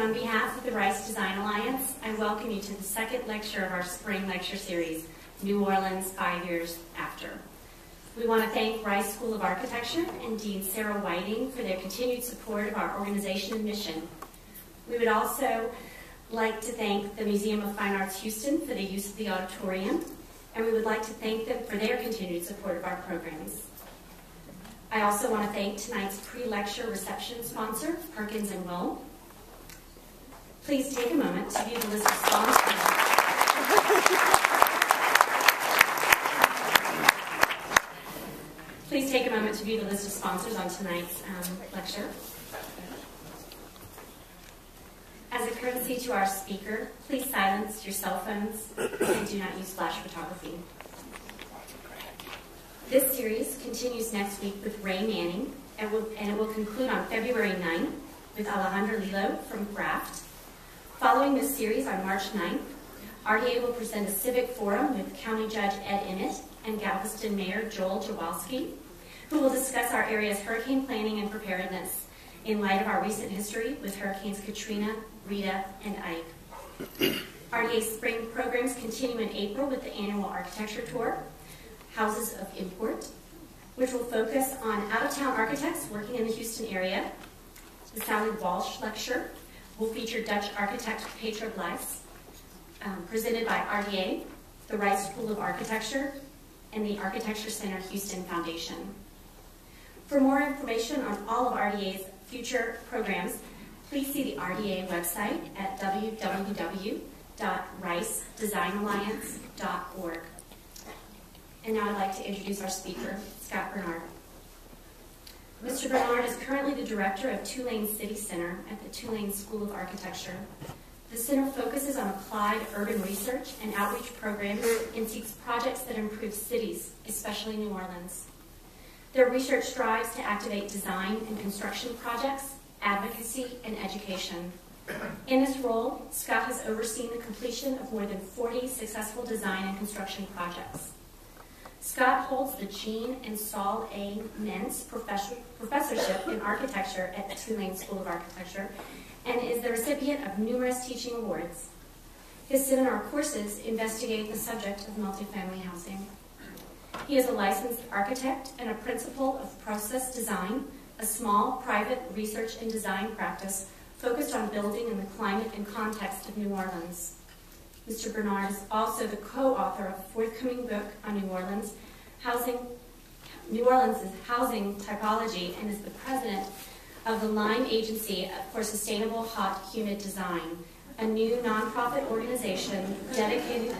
on behalf of the Rice Design Alliance, I welcome you to the second lecture of our spring lecture series, New Orleans 5 Years After. We want to thank Rice School of Architecture and Dean Sarah Whiting for their continued support of our organization and mission. We would also like to thank the Museum of Fine Arts Houston for the use of the auditorium, and we would like to thank them for their continued support of our programs. I also want to thank tonight's pre-lecture reception sponsor, Perkins & Will. Please take a moment to view the list of sponsors. Please take a moment to view the list of sponsors on tonight's lecture. As a courtesy to our speaker, please silence your cell phones and do not use flash photography. This series continues next week with Ray Manning, and it will conclude on February 9th with Alejandra Lillo from GRAFT. Following this series on March 9th, RDA will present a civic forum with County Judge Ed Emmett and Galveston Mayor Joel Jawalski, who will discuss our area's hurricane planning and preparedness in light of our recent history with Hurricanes Katrina, Rita, and Ike. RDA spring programs continue in April with the annual architecture tour, Houses of Import, which will focus on out-of-town architects working in the Houston area. The Sally Walsh Lecture will feature Dutch architect Petra Blyss, presented by RDA, the Rice School of Architecture, and the Architecture Center Houston Foundation. For more information on all of RDA's future programs, please see the RDA website at www.ricedesignalliance.org. And now I'd like to introduce our speaker, Scott Bernhard. Mr. Bernhard is currently the director of Tulane City Center at the Tulane School of Architecture. The center focuses on applied urban research and outreach programs and seeks projects that improve cities, especially New Orleans. Their research strives to activate design and construction projects, advocacy, and education. In this role, Scott has overseen the completion of more than 40 successful design and construction projects. Scott holds the Jean and Saul A. Mentz Professorship in Architecture at the Tulane School of Architecture and is the recipient of numerous teaching awards. His seminar courses investigate the subject of multifamily housing. He is a licensed architect and a principal of Process Design, a small private research and design practice focused on building in the climate and context of New Orleans. Mr. Bernhard is also the co-author of a forthcoming book on New Orleans' housing typology, and is the president of the Line Agency for Sustainable Hot Humid Design, a new nonprofit organization dedicated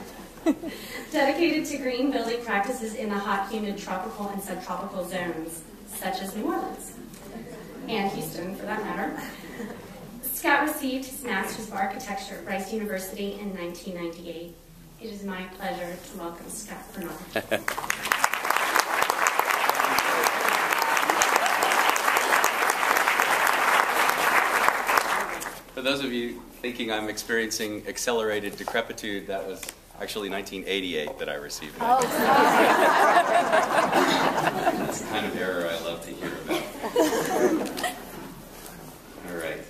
to green building practices in the hot, humid, tropical, and subtropical zones, such as New Orleans, and Houston, for that matter. Scott received his Master's of Architecture at Rice University in 1998. It is my pleasure to welcome Scott Bernhard. For those of you thinking I'm experiencing accelerated decrepitude, that was actually 1988 that I received it. That's the kind of error I love to hear about. All right.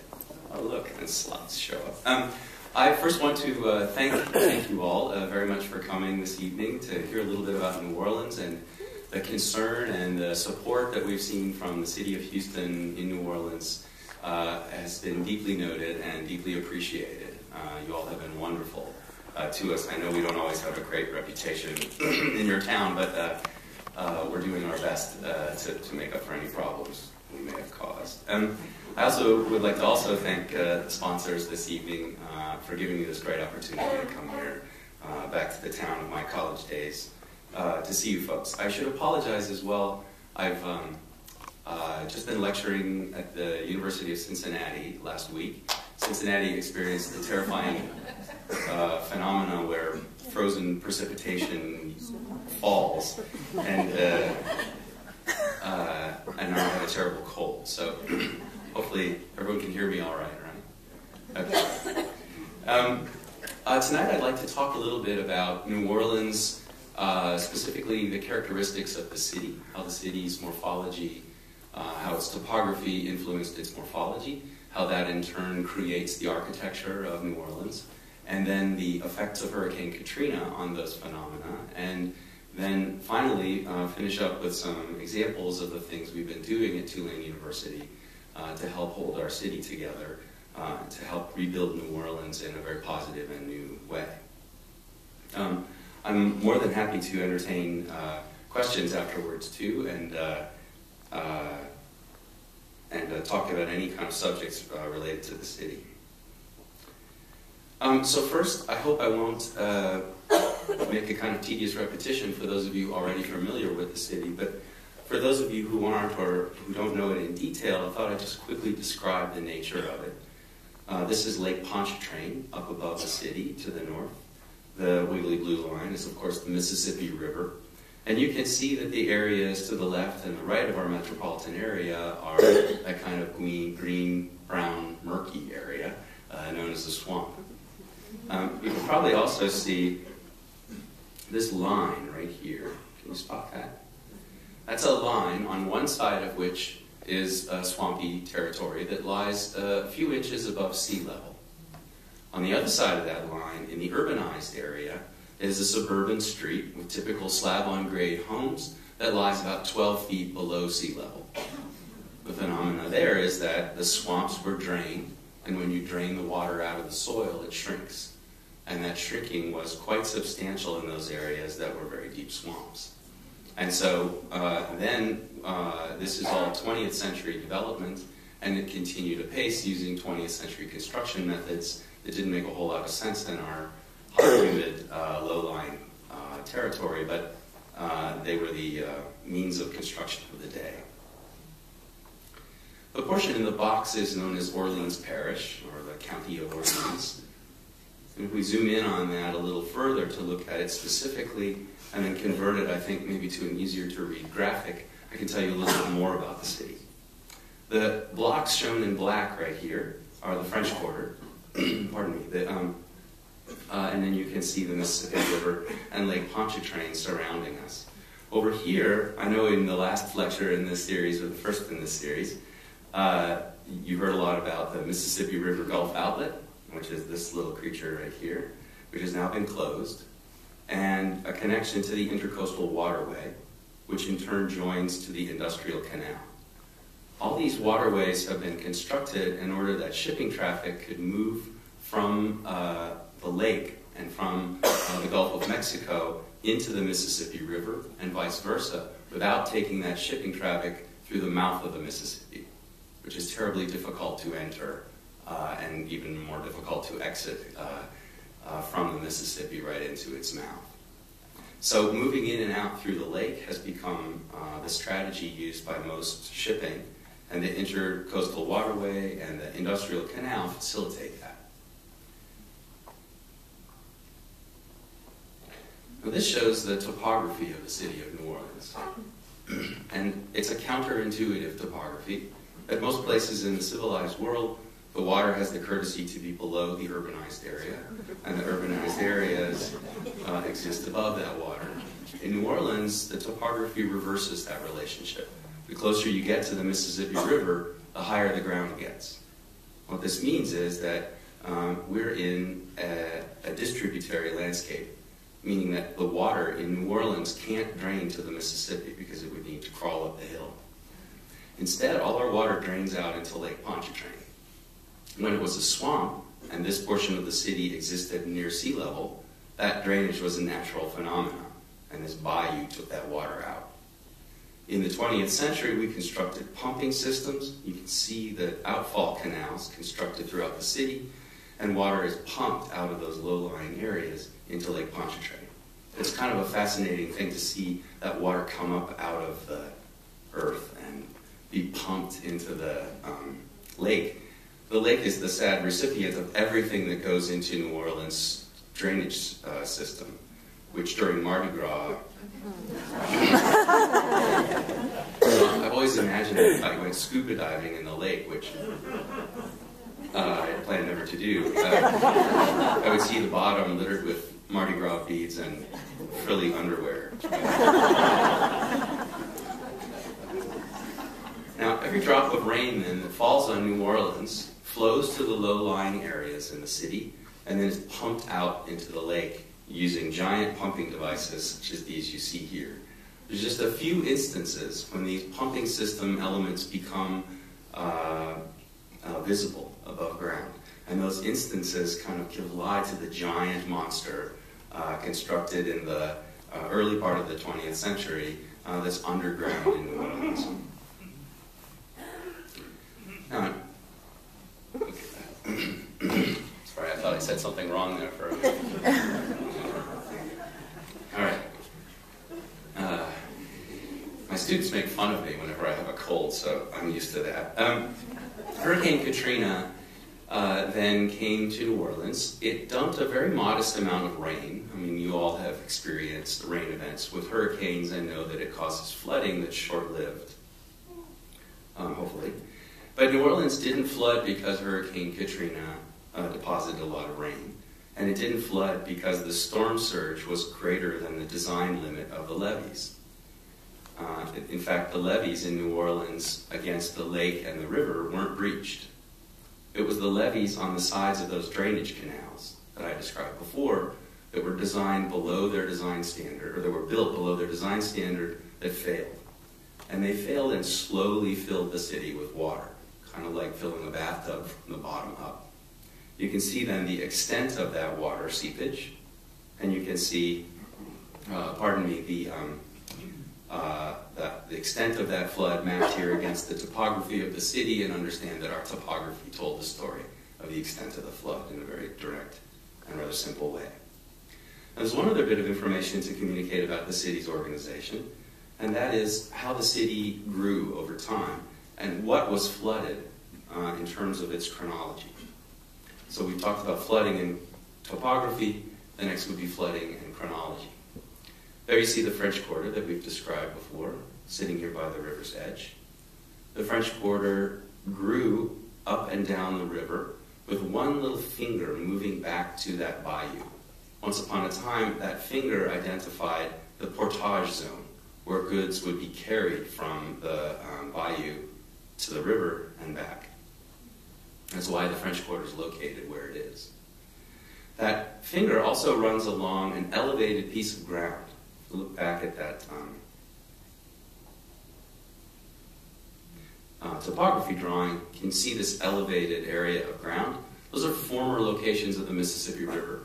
Oh, look, the slots show up. I first want to thank you all very much for coming this evening to hear a little bit about New Orleans and the concern and the support that we've seen from the city of Houston in New Orleans has been deeply noted and deeply appreciated. You all have been wonderful to us. I know we don't always have a great reputation in your town, but we're doing our best to make up for any problems we may have caused. I also would like to thank the sponsors this evening for giving me this great opportunity to come here back to the town of my college days to see you folks. I should apologize as well. I've just been lecturing at the University of Cincinnati last week. Cincinnati experienced the terrifying phenomena where frozen precipitation falls, and now I have a terrible cold. So hopefully everyone can hear me all right, Okay. Tonight I'd like to talk a little bit about New Orleans, specifically the characteristics of the city, how the city's morphology, how its topography influenced its morphology, how that in turn creates the architecture of New Orleans, and then the effects of Hurricane Katrina on those phenomena, and then finally finish up with some examples of the things we've been doing at Tulane University to help hold our city together, to help rebuild New Orleans in a very positive and new way. I'm more than happy to entertain questions afterwards too, and talk about any kind of subjects related to the city. So first, I hope I won't make a kind of tedious repetition for those of you already familiar with the city, but for those of you who aren't or who don't know it in detail, I thought I'd just quickly describe the nature of it. This is Lake Pontchartrain up above the city to the north. The wiggly blue line is, of course, the Mississippi River. And you can see that the areas to the left and the right of our metropolitan area are a kind of green, brown, murky area known as the swamp. You can probably also see this line right here. Can you spot that? That's a line on one side of which is a swampy territory that lies a few inches above sea level. On the other side of that line, in the urbanized area, is a suburban street with typical slab-on-grade homes that lies about 12 feet below sea level. The phenomena there is that the swamps were drained, and when you drain the water out of the soil, it shrinks. And that shrinking was quite substantial in those areas that were very deep swamps. And so this is all 20th century development, and it continued apace using 20th century construction methods that didn't make a whole lot of sense in our hot, humid, low-lying territory, but they were the means of construction of the day. The portion in the box is known as Orleans Parish, or the County of Orleans. And if we zoom in on that a little further to look at it specifically, and then convert it, I think, maybe to an easier-to-read graphic, I can tell you a little bit more about the city. The blocks shown in black right here are the French Quarter, pardon me, and then you can see the Mississippi River and Lake Pontchartrain surrounding us. Over here, I know in the last lecture in this series, or the first in this series, you heard a lot about the Mississippi River Gulf Outlet, which is this little creature right here, which has now been closed, and a connection to the Intercoastal Waterway, which in turn joins to the Industrial Canal. All these waterways have been constructed in order that shipping traffic could move from the lake and from the Gulf of Mexico into the Mississippi River and vice versa without taking that shipping traffic through the mouth of the Mississippi, which is terribly difficult to enter and even more difficult to exit from the Mississippi right into its mouth. So moving in and out through the lake has become the strategy used by most shipping, and the Intercoastal Waterway and the Industrial Canal facilitate that. Now this shows the topography of the city of New Orleans. And it's a counterintuitive topography. At most places in the civilized world, the water has the courtesy to be below the urbanized area, and the urbanized areas exist above that water. In New Orleans, the topography reverses that relationship. The closer you get to the Mississippi River, the higher the ground gets. What this means is that we're in a distributary landscape, meaning that the water in New Orleans can't drain to the Mississippi because it would need to crawl up the hill. Instead, all our water drains out into Lake Pontchartrain. When it was a swamp, and this portion of the city existed near sea level, that drainage was a natural phenomenon, and this bayou took that water out. In the 20th century, we constructed pumping systems. You can see the outfall canals constructed throughout the city, and water is pumped out of those low-lying areas into Lake Pontchartrain. It's kind of a fascinating thing to see that water come up out of the earth and be pumped into the lake. The lake is the sad recipient of everything that goes into New Orleans' drainage system, which during Mardi Gras, I've always imagined that if I went scuba diving in the lake, which I plan never to do, I would see the bottom littered with Mardi Gras beads and frilly underwear. Now, every drop of rain then that falls on New Orleans flows to the low-lying areas in the city, and then is pumped out into the lake using giant pumping devices such as these you see here. There's just a few instances when these pumping system elements become visible above ground. And those instances kind of give lie to the giant monster constructed in the early part of the 20th century that's underground in New Orleans. Now, okay. Sorry, I thought I said something wrong there for a minute. All right. My students make fun of me whenever I have a cold, so I'm used to that. Hurricane Katrina then came to New Orleans. It dumped a very modest amount of rain. I mean, you all have experienced rain events with hurricanes and know that it causes flooding that's short-lived, hopefully. But New Orleans didn't flood because Hurricane Katrina deposited a lot of rain. And it didn't flood because the storm surge was greater than the design limit of the levees. In fact, the levees in New Orleans against the lake and the river weren't breached. It was the levees on the sides of those drainage canals that I described before that were designed below their design standard, or that were built below their design standard, that failed. And they failed and slowly filled the city with water, kind of like filling a bathtub from the bottom up. You can see then the extent of that water seepage, and you can see, the extent of that flood mapped here against the topography of the city, and understand that our topography told the story of the extent of the flood in a very direct and rather simple way. Now, there's one other bit of information to communicate about the city's organization, and that is how the city grew over time and what was flooded in terms of its chronology. So we talked about flooding in topography, the next would be flooding in chronology. There you see the French Quarter that we've described before, sitting here by the river's edge. The French Quarter grew up and down the river with one little finger moving back to that bayou. Once upon a time, that finger identified the portage zone, where goods would be carried from the bayou to the river and back. That's why the French Quarter is located where it is. That finger also runs along an elevated piece of ground. Look back at that topography drawing, you can see this elevated area of ground. Those are former locations of the Mississippi River.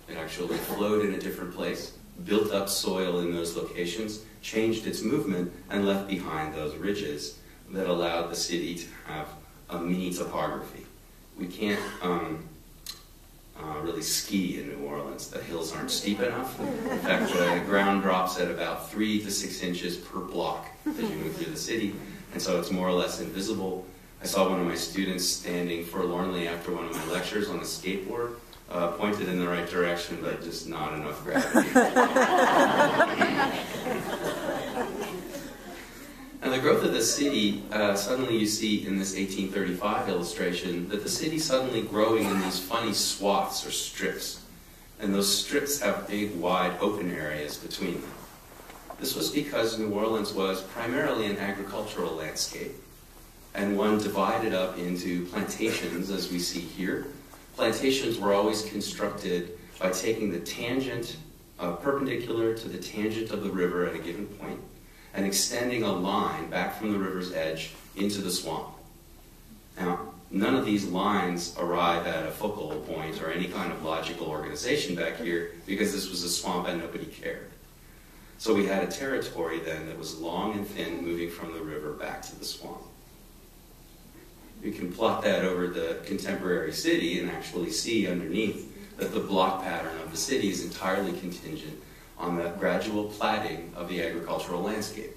It actually flowed in a different place, built up soil in those locations, changed its movement, and left behind those ridges that allowed the city to have a mini topography. We can't really ski in New Orleans. The hills aren't steep enough. In fact, the ground drops at about 3 to 6 inches per block as you move through the city, and so it's more or less invisible. I saw one of my students standing forlornly after one of my lectures on a skateboard, pointed in the right direction, but just not enough gravity. And the growth of the city, suddenly you see in this 1835 illustration that the city's suddenly growing in these funny swaths or strips. And those strips have big, wide, open areas between them. This was because New Orleans was primarily an agricultural landscape, and one divided up into plantations, as we see here. Plantations were always constructed by taking the tangent perpendicular to the tangent of the river at a given point, and extending a line back from the river's edge into the swamp. Now, none of these lines arrive at a focal point or any kind of logical organization back here because this was a swamp and nobody cared. So we had a territory then that was long and thin, moving from the river back to the swamp. You can plot that over the contemporary city and actually see underneath that the block pattern of the city is entirely contingent on the gradual platting of the agricultural landscape.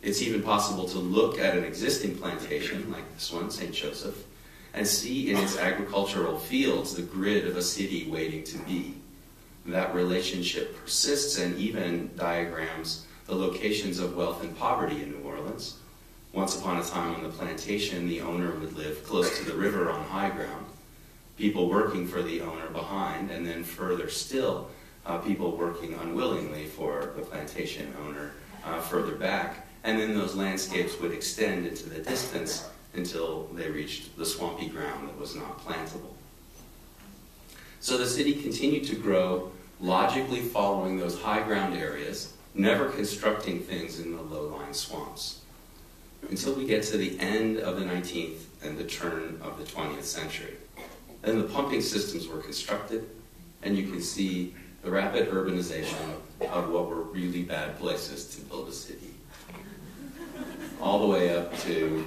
It's even possible to look at an existing plantation, like this one, St. Joseph, and see in its agricultural fields the grid of a city waiting to be. That relationship persists and even diagrams the locations of wealth and poverty in New Orleans. Once upon a time on the plantation, the owner would live close to the river on high ground, people working for the owner behind, and then further still, people working unwillingly for the plantation owner further back. And then those landscapes would extend into the distance until they reached the swampy ground that was not plantable. So the city continued to grow, logically following those high ground areas, never constructing things in the low-lying swamps, until we get to the end of the 19th and the turn of the 20th century. Then the pumping systems were constructed, and you can see the rapid urbanization of what were really bad places to build a city. All the way up to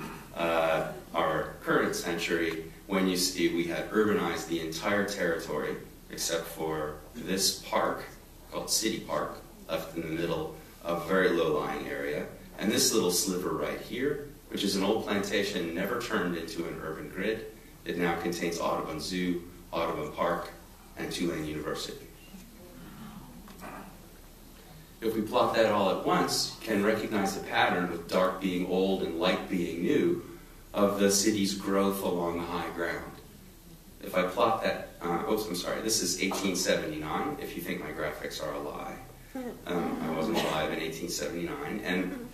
our current century, when you see we had urbanized the entire territory, except for this park, called City Park, left in the middle of a very low-lying area, and this little sliver right here, which is an old plantation never turned into an urban grid. It now contains Audubon Zoo, Audubon Park, and Tulane University. If we plot that all at once, you can recognize the pattern, with dark being old and light being new, of the city's growth along the high ground. If I plot that, this is 1879, if you think my graphics are a lie. I wasn't alive in 1879, and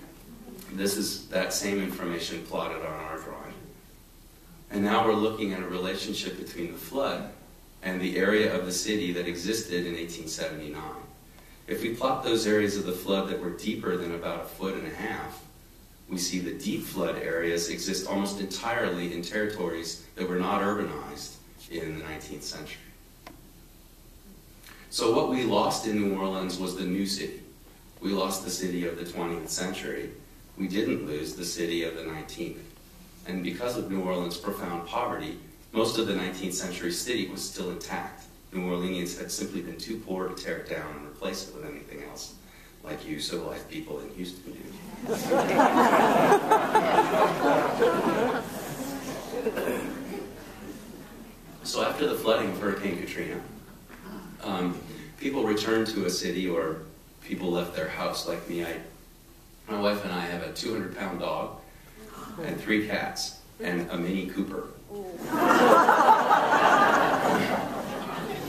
this is that same information plotted on our drawing. And now we're looking at a relationship between the flood and the area of the city that existed in 1879. If we plot those areas of the flood that were deeper than about 1.5 feet, we see the deep flood areas exist almost entirely in territories that were not urbanized in the 19th century. So what we lost in New Orleans was the new city. We lost the city of the 20th century. We didn't lose the city of the 19th. And because of New Orleans' profound poverty, most of the 19th century city was still intact. New Orleanians had simply been too poor to tear it down and replace it with anything else, like you civilized people in Houston do. So after the flooding of Hurricane Katrina, people returned to a city, or people left their house like me. My wife and I have a 200-pound dog and 3 cats and a Mini Cooper.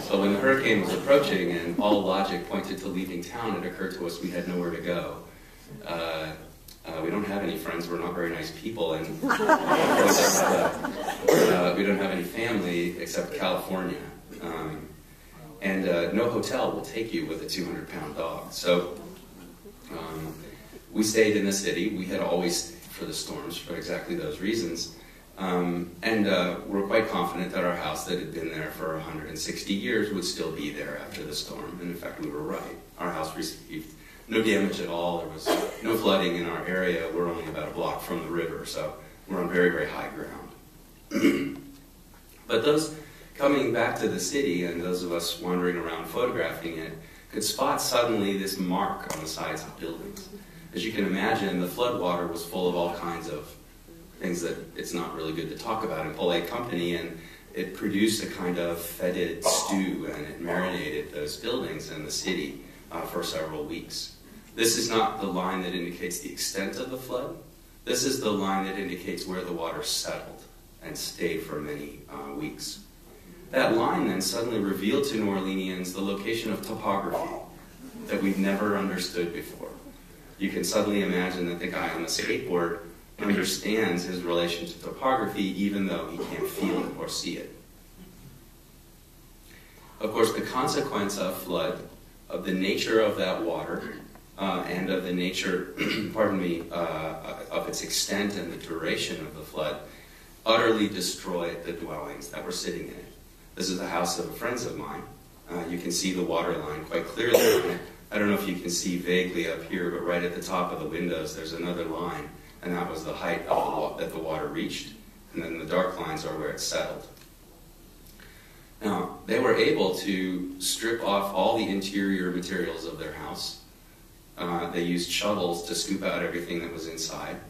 So when the hurricane was approaching and all logic pointed to leaving town, it occurred to us we had nowhere to go. We don't have any friends, we're not very nice people, and we don't have any family except California. No hotel will take you with a 200-pound dog. So we stayed in the city. We had always stayed for the storms for exactly those reasons. We're quite confident that our house that had been there for 160 years would still be there after the storm. And in fact, we were right. Our house received no damage at all. There was no flooding in our area. We're only about a block from the river, so we're on very, very high ground. But those coming back to the city, and those of us wandering around photographing it, could spot suddenly this mark on the sides of buildings. As you can imagine, the floodwater was full of all kinds of things that it's not really good to talk about in polite company, and it produced a kind of fetid stew, and it marinated those buildings and the city for several weeks. This is not the line that indicates the extent of the flood. This is the line that indicates where the water settled and stayed for many weeks. That line then suddenly revealed to New Orleanians the location of topography that we've never understood before. You can suddenly imagine that the guy on the skateboard understands his relation to topography even though he can't feel it or see it. Of course, the consequence of flood, of the nature of that water, and of the nature, of its extent and the duration of the flood, utterly destroyed the dwellings that were sitting in it. This is the house of friends of mine. You can see the water line quite clearly on it. I don't know if you can see vaguely up here, but right at the top of the windows there's another line, and that was the height of that the water reached, and then the dark lines are where it settled. Now, they were able to strip off all the interior materials of their house. They used shovels to scoop out everything that was inside.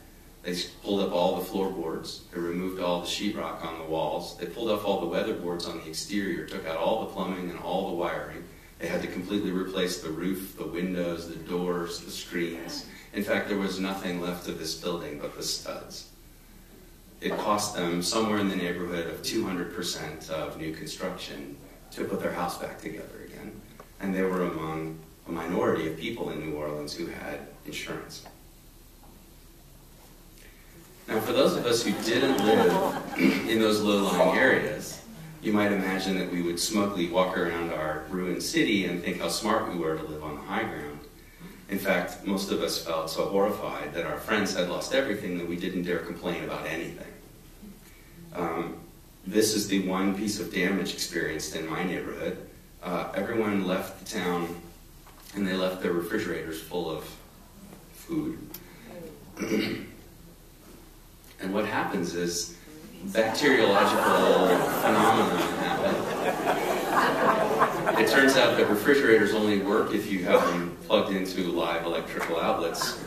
They pulled up all the floorboards. They removed all the sheetrock on the walls. They pulled off all the weatherboards on the exterior, took out all the plumbing and all the wiring. They had to completely replace the roof, the windows, the doors, the screens. In fact, there was nothing left of this building but the studs. It cost them somewhere in the neighborhood of 200% of new construction to put their house back together again. And they were among a minority of people in New Orleans who had insurance. Now, for those of us who didn't live in those low-lying areas, you might imagine that we would smugly walk around our ruined city and think how smart we were to live on the high ground. In fact, most of us felt so horrified that our friends had lost everything that we didn't dare complain about anything. This is the one piece of damage experienced in my neighborhood. Everyone left the town, and they left their refrigerators full of food. And what happens is bacteriological phenomenon happen. It turns out that refrigerators only work if you have them plugged into live electrical outlets.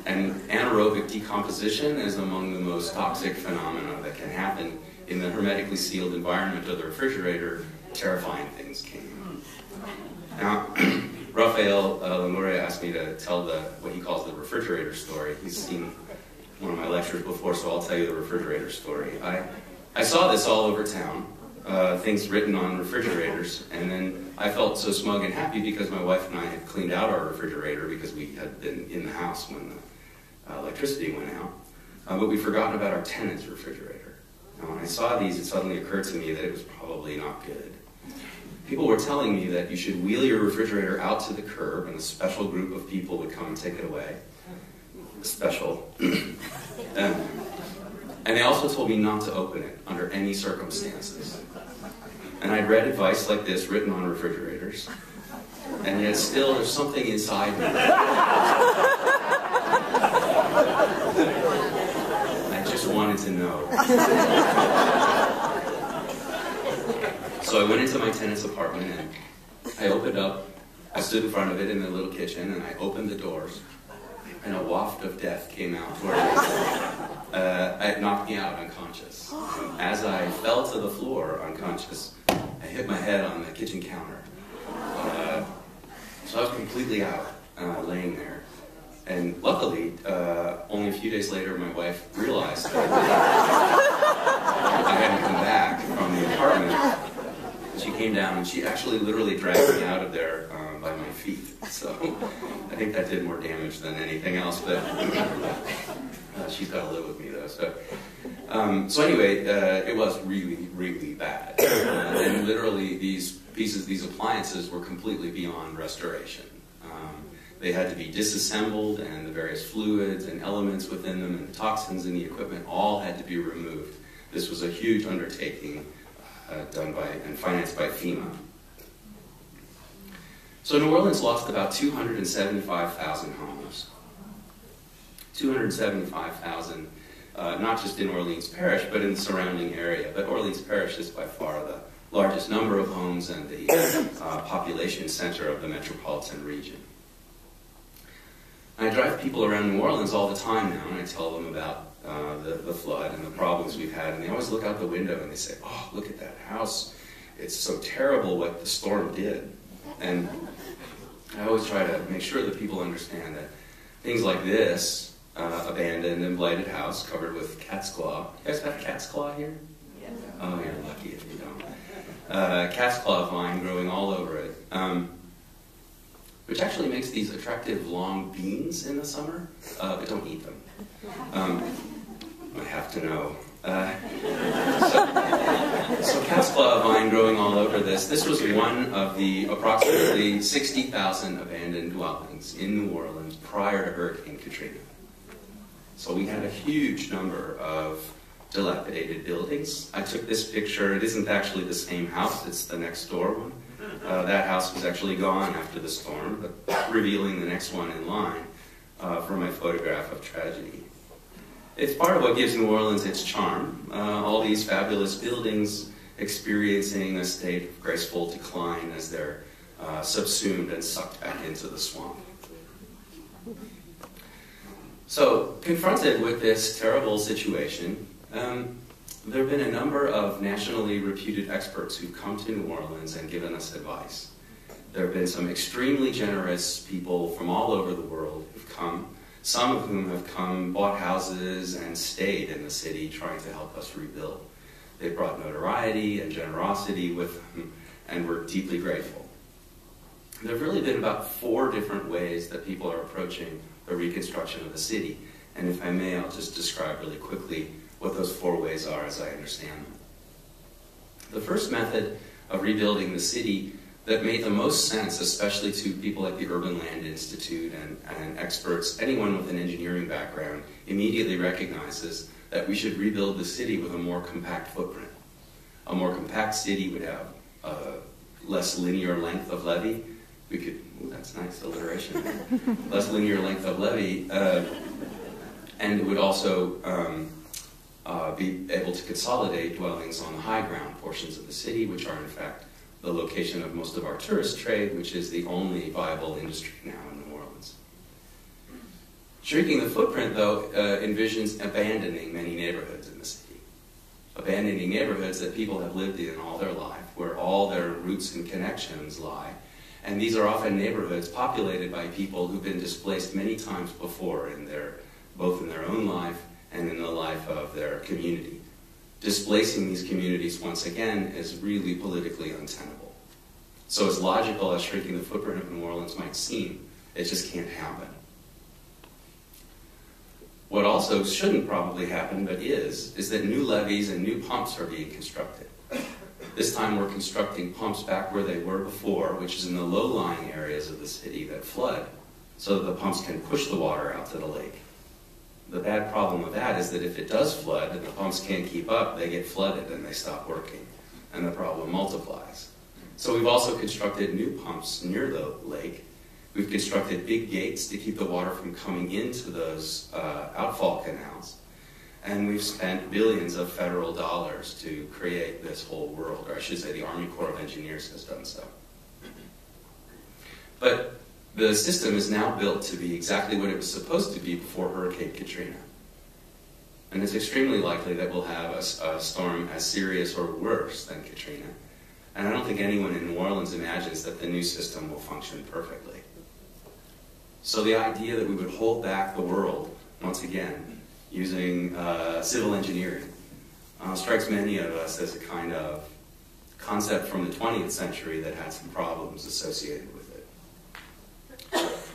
And anaerobic decomposition is among the most toxic phenomena that can happen in the hermetically sealed environment of the refrigerator. Terrifying things came. Now, Rafael Lemuria asked me to tell what he calls the refrigerator story. He's seen one of my lectures before, so I'll tell you the refrigerator story. I saw this all over town, things written on refrigerators, and then I felt so smug and happy because my wife and I had cleaned out our refrigerator because we had been in the house when the electricity went out, but we'd forgotten about our tenant's refrigerator. Now, when I saw these, it suddenly occurred to me that it was probably not good. People were telling me that you should wheel your refrigerator out to the curb and a special group of people would come and take it away. Special. And they also told me not to open it under any circumstances. And I'd read advice like this written on refrigerators, and yet still there's something inside me. I just wanted to know. So I went into my tenant's apartment and I opened up, I stood in front of it in the little kitchen and I opened the doors and a waft of death came out toward me. It knocked me out unconscious. As I fell to the floor unconscious, I hit my head on the kitchen counter. So I was completely out, laying there. And luckily, only a few days later, my wife realized that I hadn't come back from the apartment. She came down and she actually literally dragged me out of there by my feet. So I think that did more damage than anything else, but she's got to live with me though. So anyway, it was really, really bad. And literally these appliances were completely beyond restoration. They had to be disassembled and the various fluids and elements within them and the toxins in the equipment all had to be removed. This was a huge undertaking done by and financed by FEMA. So New Orleans lost about 275,000 homes. 275,000, not just in Orleans Parish, but in the surrounding area. But Orleans Parish is by far the largest number of homes and the population center of the metropolitan region. I drive people around New Orleans all the time now, and I tell them about the flood and the problems we've had, and they always look out the window and they say, "Oh, look at that house. It's so terrible what the storm did." And I always try to make sure that people understand that things like this, abandoned and blighted house covered with cat's claw. You guys have cat's claw here? Yes. Oh, you're lucky if you don't. Cat's claw vine growing all over it, which actually makes these attractive long beans in the summer, but don't eat them. I have to know. So cat's claw vine growing all over this. This was one of the approximately 60,000 abandoned dwellings in New Orleans prior to Hurricane Katrina. So we had a huge number of dilapidated buildings. I took this picture. It isn't actually the same house. It's the next door one. That house was actually gone after the storm, but revealing the next one in line for my photograph of tragedy. It's part of what gives New Orleans its charm. All these fabulous buildings experiencing a state of graceful decline as they're subsumed and sucked back into the swamp. So, confronted with this terrible situation, there have been a number of nationally reputed experts who've come to New Orleans and given us advice. There have been some extremely generous people from all over the world who've come, some of whom have come, bought houses, and stayed in the city trying to help us rebuild. They brought notoriety and generosity with them, and we're deeply grateful. There have really been about 4 different ways that people are approaching the reconstruction of the city, And if I may, I'll just describe really quickly what those 4 ways are as I understand them. The first method of rebuilding the city that made the most sense, especially to people like the Urban Land Institute and experts, anyone with an engineering background, immediately recognizes that we should rebuild the city with a more compact footprint. A more compact city would have a less linear length of levee. We could, ooh, that's nice, alliteration. Less linear length of levee, and it would also be able to consolidate dwellings on the high ground portions of the city, which are in fact the location of most of our tourist trade, which is the only viable industry now in New Orleans. Shrinking the footprint, though, envisions abandoning many neighborhoods in the city. Abandoning neighborhoods that people have lived in all their life, where all their roots and connections lie. And these are often neighborhoods populated by people who've been displaced many times before, both in their own life and in the life of their community. Displacing these communities once again is really politically untenable. So as logical as shrinking the footprint of New Orleans might seem, it just can't happen. What also shouldn't probably happen, but is that new levees and new pumps are being constructed. This time we're constructing pumps back where they were before, which is in the low-lying areas of the city that flood, so that the pumps can push the water out to the lake. The bad problem with that is that if it does flood and the pumps can't keep up, they get flooded and they stop working, and the problem multiplies. So we've also constructed new pumps near the lake. We've constructed big gates to keep the water from coming into those outfall canals. And we've spent billions of federal dollars to create this whole world, or I should say the Army Corps of Engineers has done so. But the system is now built to be exactly what it was supposed to be before Hurricane Katrina. And it's extremely likely that we'll have a storm as serious or worse than Katrina. And I don't think anyone in New Orleans imagines that the new system will function perfectly. So the idea that we would hold back the world, once again, using civil engineering, strikes many of us as a kind of concept from the 20th century that had some problems associated with it.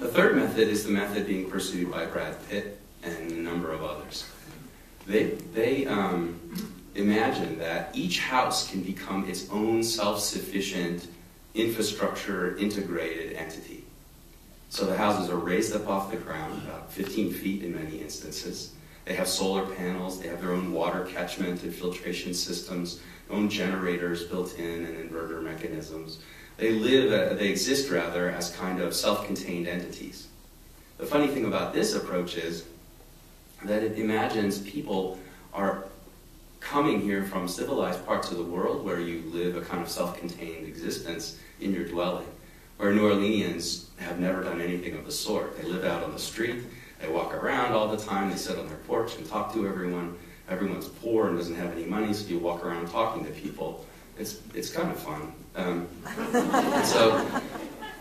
The third method is the method being pursued by Brad Pitt and a number of others. They imagine that each house can become its own self-sufficient, infrastructure integrated entity. So the houses are raised up off the ground, about 15 feet in many instances. They have solar panels, they have their own water catchment and filtration systems, their own generators built in and inverter mechanisms. They exist as kind of self-contained entities. The funny thing about this approach is that it imagines people are coming here from civilized parts of the world where you live a kind of self-contained existence in your dwelling, where New Orleanians have never done anything of the sort. They live out on the street, they walk around all the time, they sit on their porch and talk to everyone. Everyone's poor and doesn't have any money, so you walk around talking to people. It's kind of fun. So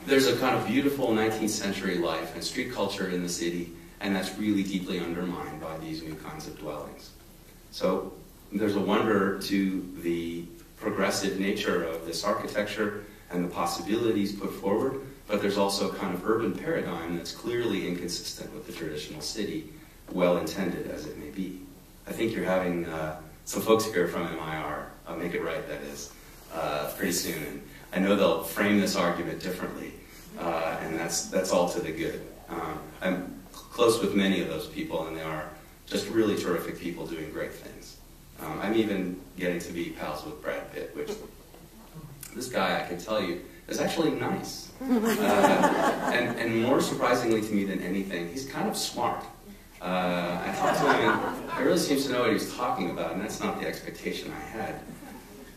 there's a kind of beautiful 19th century life and street culture in the city, and that's really deeply undermined by these new kinds of dwellings. So there's a wonder to the progressive nature of this architecture and the possibilities put forward, but there's also a kind of urban paradigm that's clearly inconsistent with the traditional city, well-intended as it may be. I think you're having some folks here from MIR, Make It Right, that is, pretty soon. And I know they'll frame this argument differently, and that's all to the good. I'm close with many of those people, and they are just really terrific people doing great things. I'm even getting to be pals with Brad Pitt, which this guy, I can tell you, is actually nice. And more surprisingly to me than anything, he's kind of smart. I talked to him, and he really seems to know what he was talking about, and that's not the expectation I had.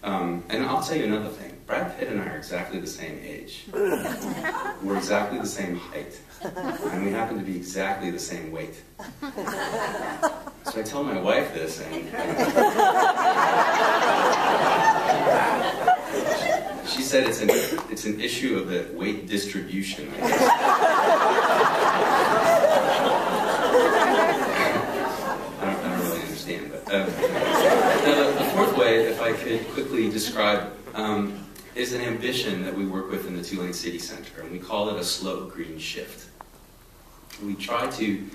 And I'll tell you another thing. Brad Pitt and I are exactly the same age. We're exactly the same height. And we happen to be exactly the same weight. So I tell my wife this, and she said it's an issue of the weight distribution, I guess. I don't really understand, but the fourth way, if I could quickly describe, is an ambition that we work with in the Tulane City Center, and we call it a slow green shift. We try to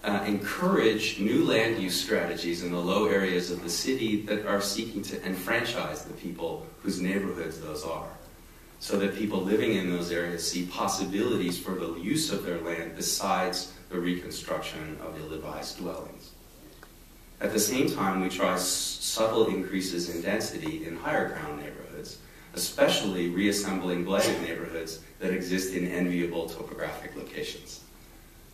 encourage new land use strategies in the low areas of the city that are seeking to enfranchise the people whose neighborhoods those are, so that people living in those areas see possibilities for the use of their land besides the reconstruction of ill-advised dwellings. At the same time, we try subtle increases in density in higher ground neighborhoods, especially reassembling blighted neighborhoods that exist in enviable topographic locations.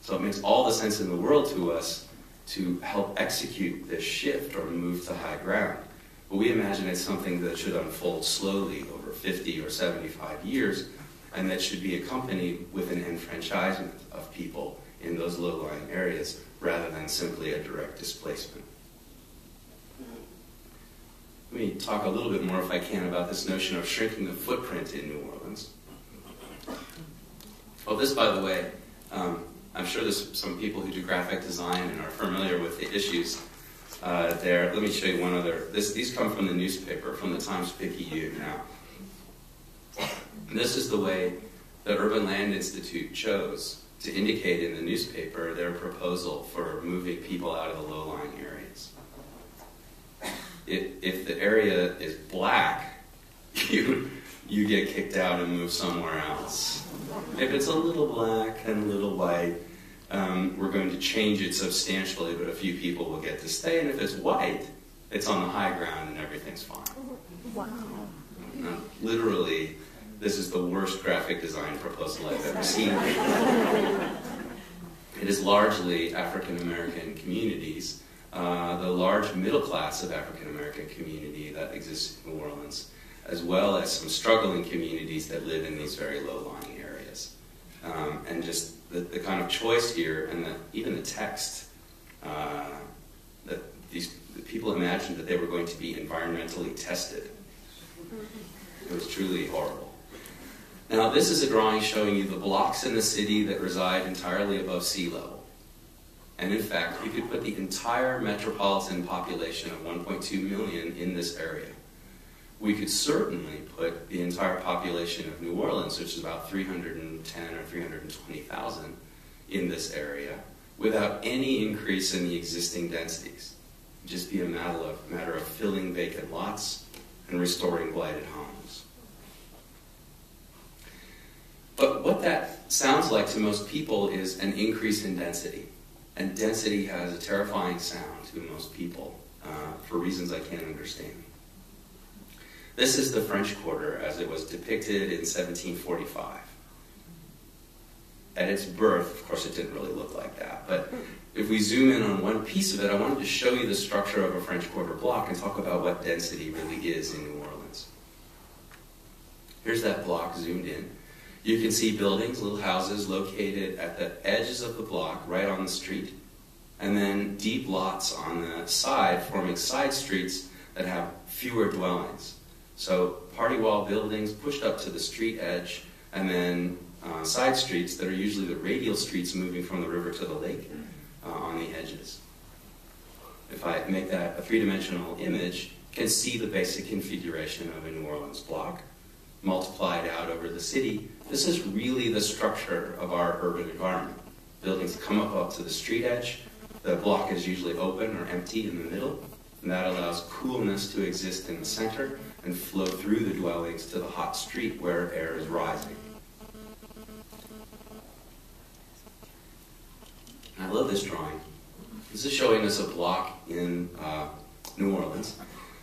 So it makes all the sense in the world to us to help execute this shift or move to high ground. But we imagine it's something that should unfold slowly over 50 or 75 years, and that should be accompanied with an enfranchisement of people in those low-lying areas rather than simply a direct displacement. Let me talk a little bit more, if I can, about this notion of shrinking the footprint in New Orleans. Well, this, by the way, I'm sure there's some people who do graphic design and are familiar with the issues there. Let me show you one other. These come from the newspaper, from the Times-Picayune now. And this is the way the Urban Land Institute chose to indicate in the newspaper their proposal for moving people out of the low-lying areas. If the area is black, you get kicked out and moved somewhere else. If it's a little black and a little white, we're going to change it substantially, but a few people will get to stay. And if it's white, it's on the high ground and everything's fine. Wow. Now, literally, this is the worst graphic design proposal I've ever seen. It is largely African-American communities, the large middle class of African-American community that exists in New Orleans, as well as some struggling communities that live in these very low-lying areas. And just the kind of choice here, and even the text, that the people imagined that they were going to be environmentally tested. It was truly horrible. Now, this is a drawing showing you the blocks in the city that reside entirely above sea level. And in fact, you could put the entire metropolitan population of 1.2 million in this area. We could certainly put the entire population of New Orleans, which is about 310 or 320,000, in this area without any increase in the existing densities. It'd just be a matter of filling vacant lots and restoring blighted homes. But what that sounds like to most people is an increase in density. And density has a terrifying sound to most people for reasons I can't understand. This is the French Quarter as it was depicted in 1745. At its birth, of course, it didn't really look like that. But if we zoom in on one piece of it, I wanted to show you the structure of a French Quarter block and talk about what density really is in New Orleans. Here's that block zoomed in. You can see buildings, little houses located at the edges of the block, right on the street, and then deep lots on the side, forming side streets that have fewer dwellings. So party wall buildings pushed up to the street edge, and then side streets that are usually the radial streets moving from the river to the lake on the edges. If I make that a three-dimensional image, you can see the basic configuration of a New Orleans block multiplied out over the city. This is really the structure of our urban environment. Buildings come up to the street edge. The block is usually open or empty in the middle, and that allows coolness to exist in the center and flow through the dwellings to the hot street where air is rising. I love this drawing. This is showing us a block in New Orleans.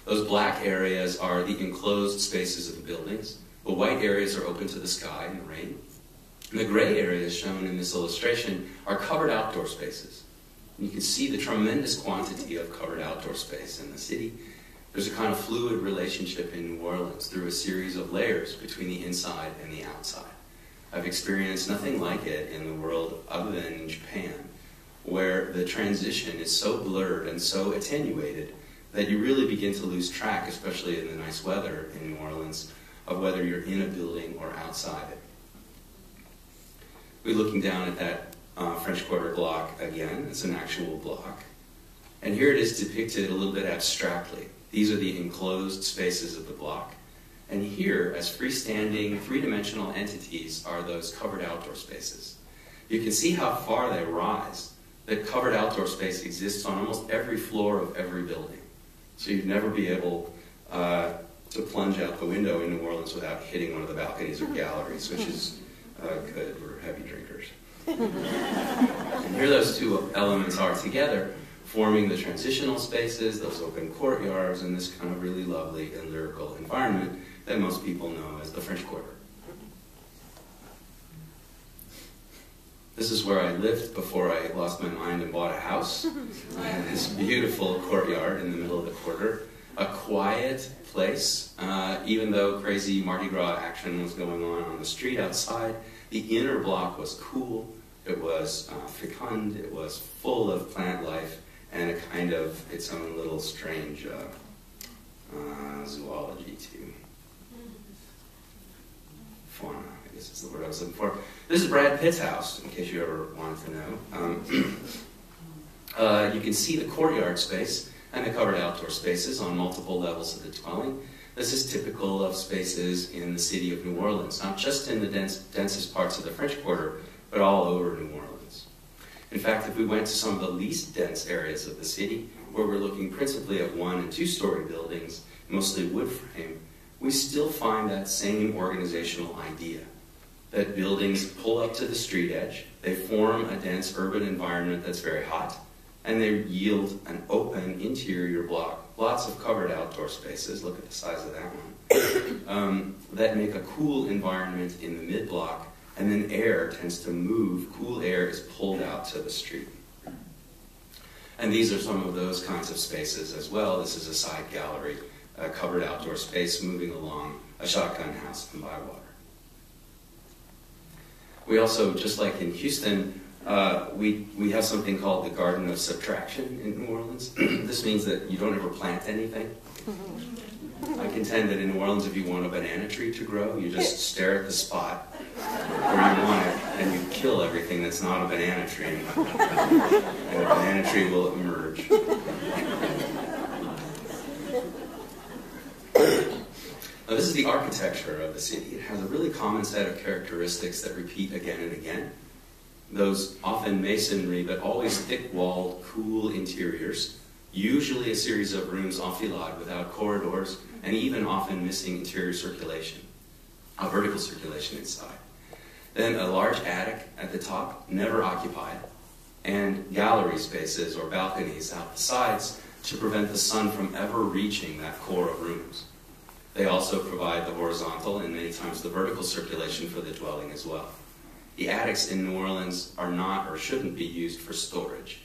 Those black areas are the enclosed spaces of the buildings. The white areas are open to the sky and the rain. And the gray areas shown in this illustration are covered outdoor spaces. And you can see the tremendous quantity of covered outdoor space in the city. There's a kind of fluid relationship in New Orleans through a series of layers between the inside and the outside. I've experienced nothing like it in the world other than in Japan, where the transition is so blurred and so attenuated that you really begin to lose track, especially in the nice weather in New Orleans, of whether you're in a building or outside it. We're looking down at that French Quarter block again. It's an actual block. And here it is depicted a little bit abstractly. These are the enclosed spaces of the block. And here, as freestanding, three-dimensional entities, are those covered outdoor spaces. You can see how far they rise that covered outdoor space exists on almost every floor of every building. So you'd never be able to plunge out the window in New Orleans without hitting one of the balconies or galleries, which is good for heavy drinkers. And here those two elements are together, forming the transitional spaces, those open courtyards, and this kind of really lovely and lyrical environment that most people know as the French Quarter. This is where I lived before I lost my mind and bought a house. I had this beautiful courtyard in the middle of the quarter, a quiet place, even though crazy Mardi Gras action was going on the street outside. The inner block was cool, it was fecund, it was full of plant life, and a kind of its own little strange zoology too. Fauna, I guess is the word I was looking for. This is Brad Pitt's house, in case you ever wanted to know. You can see the courtyard space and the covered outdoor spaces on multiple levels of the dwelling. This is typical of spaces in the city of New Orleans, not just in the densest parts of the French Quarter, but all over New Orleans. In fact, if we went to some of the least dense areas of the city, where we're looking principally at 1- and 2-story buildings, mostly wood frame, we still find that same organizational idea, that buildings pull up to the street edge, they form a dense urban environment that's very hot, and they yield an open interior block, lots of covered outdoor spaces, look at the size of that one, that make a cool environment in the mid-block, and then air tends to move, cool air is pulled out to the street. And these are some of those kinds of spaces as well. This is a side gallery, a covered outdoor space moving along a shotgun house in Bywater. We also, just like in Houston, we have something called the Garden of Subtraction in New Orleans. This means that you don't ever plant anything. I contend that in New Orleans, if you want a banana tree to grow, you just stare at the spot where you want it, and you kill everything that's not a banana tree, and a banana tree will emerge. Now, this is the architecture of the city. It has a really common set of characteristics that repeat again and again. Those often masonry, but always thick-walled, cool interiors, usually a series of rooms enfilade without corridors, and even often missing interior circulation, vertical circulation inside. Then a large attic at the top, never occupied, and gallery spaces or balconies out the sides to prevent the sun from ever reaching that core of rooms. They also provide the horizontal and many times the vertical circulation for the dwelling as well. The attics in New Orleans are not or shouldn't be used for storage.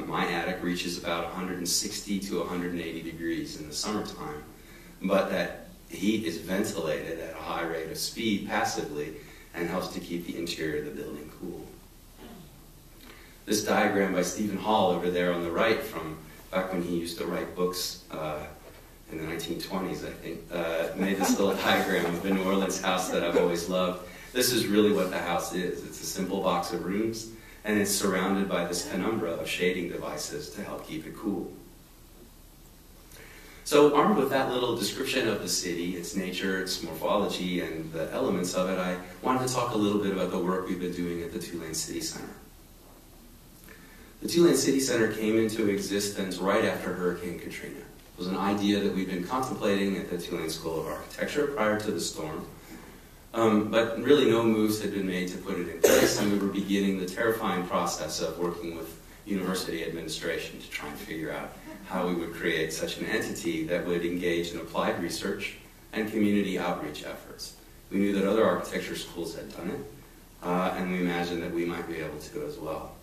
My attic reaches about 160 to 180 degrees in the summertime, but that heat is ventilated at a high rate of speed passively and helps to keep the interior of the building cool. This diagram by Stephen Hall over there on the right, from back when he used to write books in the 1920s, I think, made this little diagram of the New Orleans house that I've always loved. This is really what the house is. It's a simple box of rooms, and it's surrounded by this penumbra of shading devices to help keep it cool. So armed with that little description of the city, its nature, its morphology, and the elements of it, I wanted to talk a little bit about the work we've been doing at the Tulane City Center. The Tulane City Center came into existence right after Hurricane Katrina. It was an idea that we'd been contemplating at the Tulane School of Architecture prior to the storm. But really no moves had been made to put it in place, and we were beginning the terrifying process of working with university administration to try and figure out how we would create such an entity that would engage in applied research and community outreach efforts. We knew that other architecture schools had done it, and we imagined that we might be able to as well.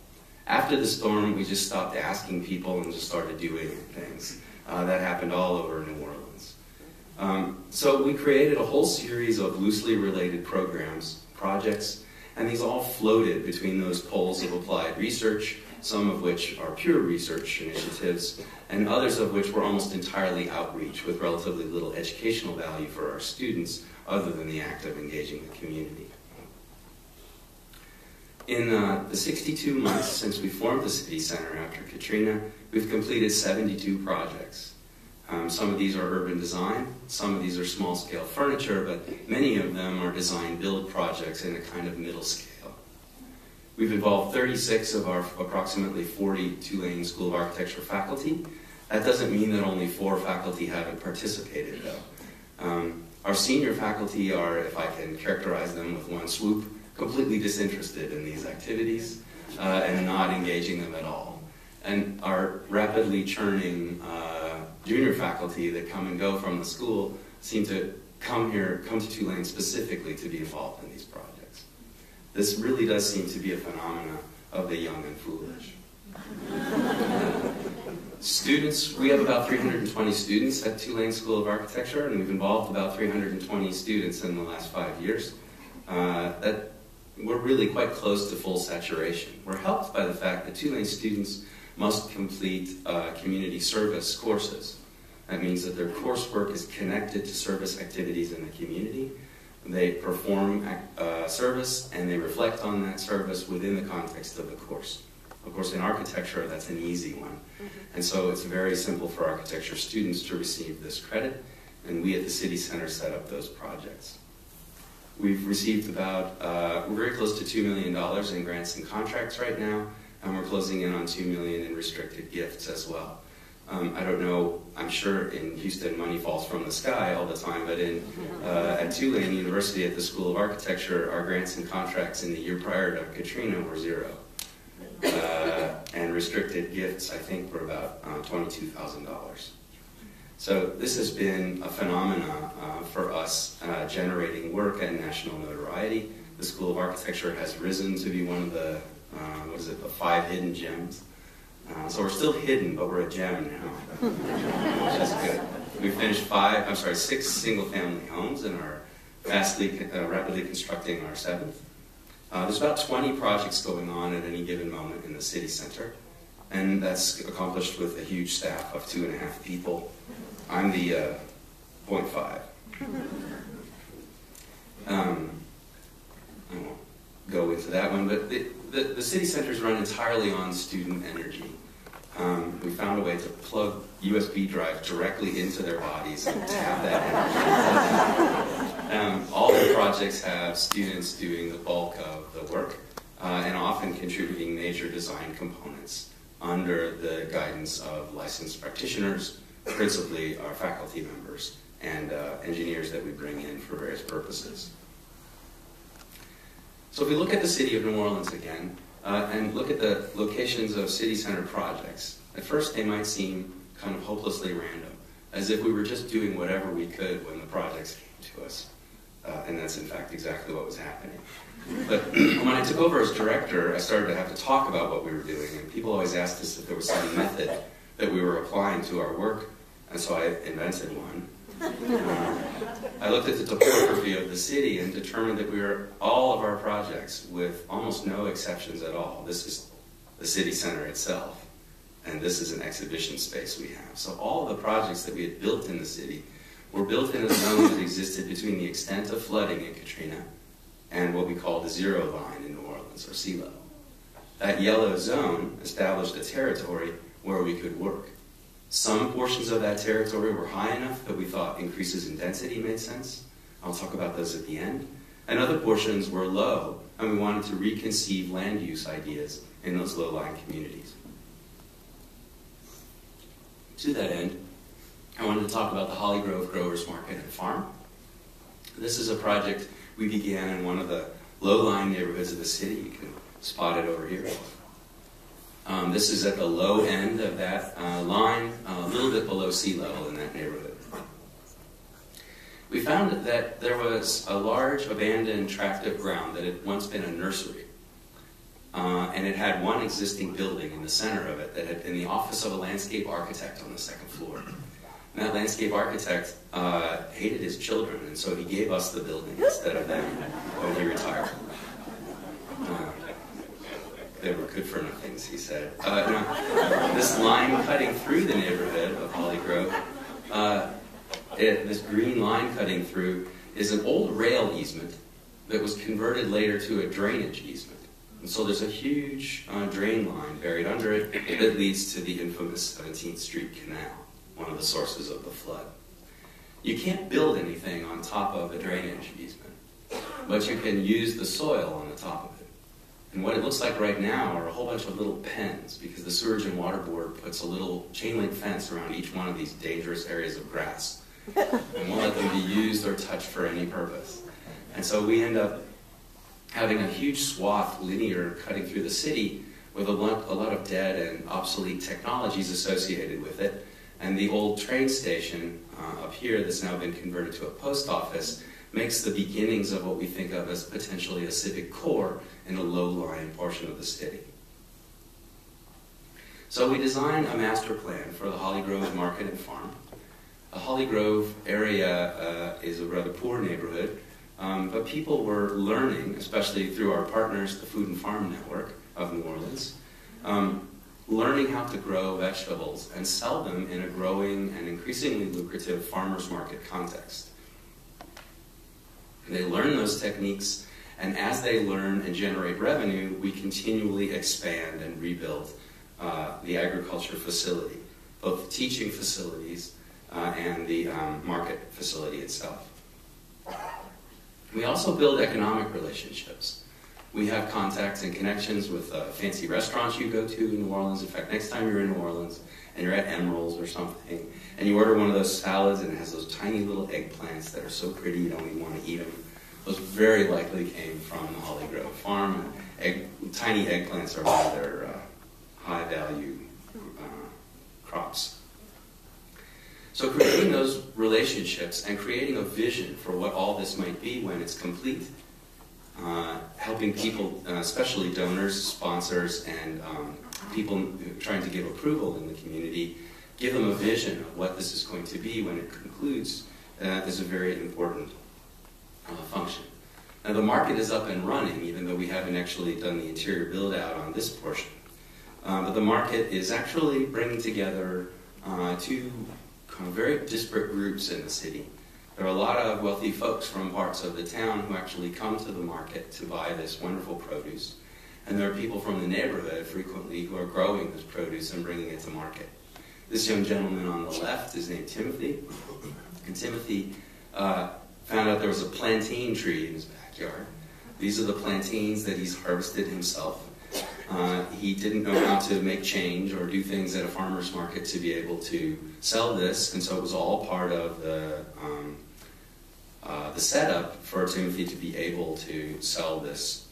After the storm, we just stopped asking people and just started doing things. That happened all over New Orleans. So we created a whole series of loosely related programs, projects, and these all floated between those poles of applied research, some of which are pure research initiatives, and others of which were almost entirely outreach with relatively little educational value for our students other than the act of engaging the community. In the 62 months since we formed the City Center after Katrina, we've completed 72 projects. Some of these are urban design, some of these are small-scale furniture, but many of them are design-build projects in a kind of middle scale. We've involved 36 of our approximately 40 Tulane School of Architecture faculty. That doesn't mean that only 4 faculty haven't participated, though. Our senior faculty are, if I can characterize them with one swoop, completely disinterested in these activities and not engaging them at all. And our rapidly churning junior faculty that come and go from the school seem to come to Tulane specifically to be involved in these projects. This really does seem to be a phenomenon of the young and foolish. Students, we have about 320 students at Tulane School of Architecture, and we've involved about 320 students in the last 5 years. We're really quite close to full saturation. We're helped by the fact that Tulane students must complete community service courses. That means that their coursework is connected to service activities in the community. They perform service and they reflect on that service within the context of the course. Of course, in architecture, that's an easy one. And so it's very simple for architecture students to receive this credit, and we at the City Center set up those projects. We've received about, we're very close to $2 million in grants and contracts right now, and we're closing in on $2 million in restricted gifts as well. I don't know, I'm sure in Houston money falls from the sky all the time, but at Tulane University at the School of Architecture, our grants and contracts in the year prior to Katrina were 0. And restricted gifts, I think, were about $22,000. So this has been a phenomenon for us generating work and national notoriety. The School of Architecture has risen to be one of the, the 5 hidden gems. So we're still hidden, but we're a gem now, which is good. We finished 6 single-family homes and are rapidly constructing our 7th. There's about 20 projects going on at any given moment in the city center, and that's accomplished with a huge staff of 2.5 people. I'm the 0.5. I won't go into that one, but the city center is run entirely on student energy. We found a way to plug USB drives directly into their bodies and have that energy. All the projects have students doing the bulk of the work and often contributing major design components under the guidance of licensed practitioners, principally our faculty members and engineers that we bring in for various purposes. So if we look at the city of New Orleans again, and look at the locations of city center projects, at first they might seem kind of hopelessly random, as if we were just doing whatever we could when the projects came to us. And that's in fact exactly what was happening. But when I took over as director, I started to have to talk about what we were doing, and people always asked us if there was some method that we were applying to our work, and so I invented one. I looked at the topography of the city and determined that all of our projects, with almost no exceptions at all, this is the city center itself, and this is an exhibition space we have. So all of the projects that we had built in the city were built in a zone that existed between the extent of flooding in Katrina and what we call the 0 line in New Orleans, or sea level. That yellow zone established a territory where we could work. Some portions of that territory were high enough that we thought increases in density made sense. I'll talk about those at the end. And other portions were low, and we wanted to reconceive land use ideas in those low-lying communities. To that end, I wanted to talk about the Holly Grove Growers Market and Farm. This is a project we began in one of the low-lying neighborhoods of the city. You can spot it over here. This is at the low end of that line, a little bit below sea level in that neighborhood. We found that there was a large abandoned tract of ground that had once been a nursery. And it had one existing building in the center of it that had been the office of a landscape architect on the 2nd floor. And that landscape architect hated his children, and so he gave us the building instead of them when he retired. They were good for nothings, he said. This line cutting through the neighborhood of Holly Grove, this green line cutting through, is an old rail easement that was converted later to a drainage easement. And so there's a huge drain line buried under it that leads to the infamous 17th Street Canal, one of the sources of the flood. You can't build anything on top of a drainage easement, but you can use the soil on the top of it. And what it looks like right now are a whole bunch of little pens, because the Sewerage and Water Board puts a little chain link fence around each one of these dangerous areas of grass, and won't let them be used or touched for any purpose. And so we end up having a huge swath linear cutting through the city with a lot of dead and obsolete technologies associated with it. And the old train station up here that's now been converted to a post office makes the beginnings of what we think of as potentially a civic core in a low-lying portion of the city. So we designed a master plan for the Holly Grove Market and Farm. The Holly Grove area is a rather poor neighborhood, but people were learning, especially through our partners, the Food and Farm Network of New Orleans, learning how to grow vegetables and sell them in a growing and increasingly lucrative farmers market context. They learn those techniques, and as they learn and generate revenue, we continually expand and rebuild the agriculture facility, both the teaching facilities and the market facility itself. We also build economic relationships. We have contacts and connections with fancy restaurants you go to in New Orleans. In fact, next time you're in New Orleans and you're at Emerald's or something, and you order one of those salads and it has those tiny little eggplants that are so pretty you don't even want to eat them, those very likely came from the Holly Grove farm. Tiny eggplants are one of their high-value crops. So creating those relationships and creating a vision for what all this might be when it's complete, helping people, especially donors, sponsors, and people trying to give approval in the community, give them a vision of what this is going to be when it concludes, is a very important function. Now the market is up and running, even though we haven't actually done the interior build-out on this portion. But the market is actually bringing together two kind of very disparate groups in the city. There are a lot of wealthy folks from parts of the town who actually come to the market to buy this wonderful produce. And there are people from the neighborhood frequently who are growing this produce and bringing it to market. This young gentleman on the left is named Timothy. And Timothy found out there was a plantain tree in his backyard. These are the plantains that he's harvested himself. He didn't know how to make change or do things at a farmer's market to be able to sell this, and so it was all part of the setup for Timothy to be able to sell this,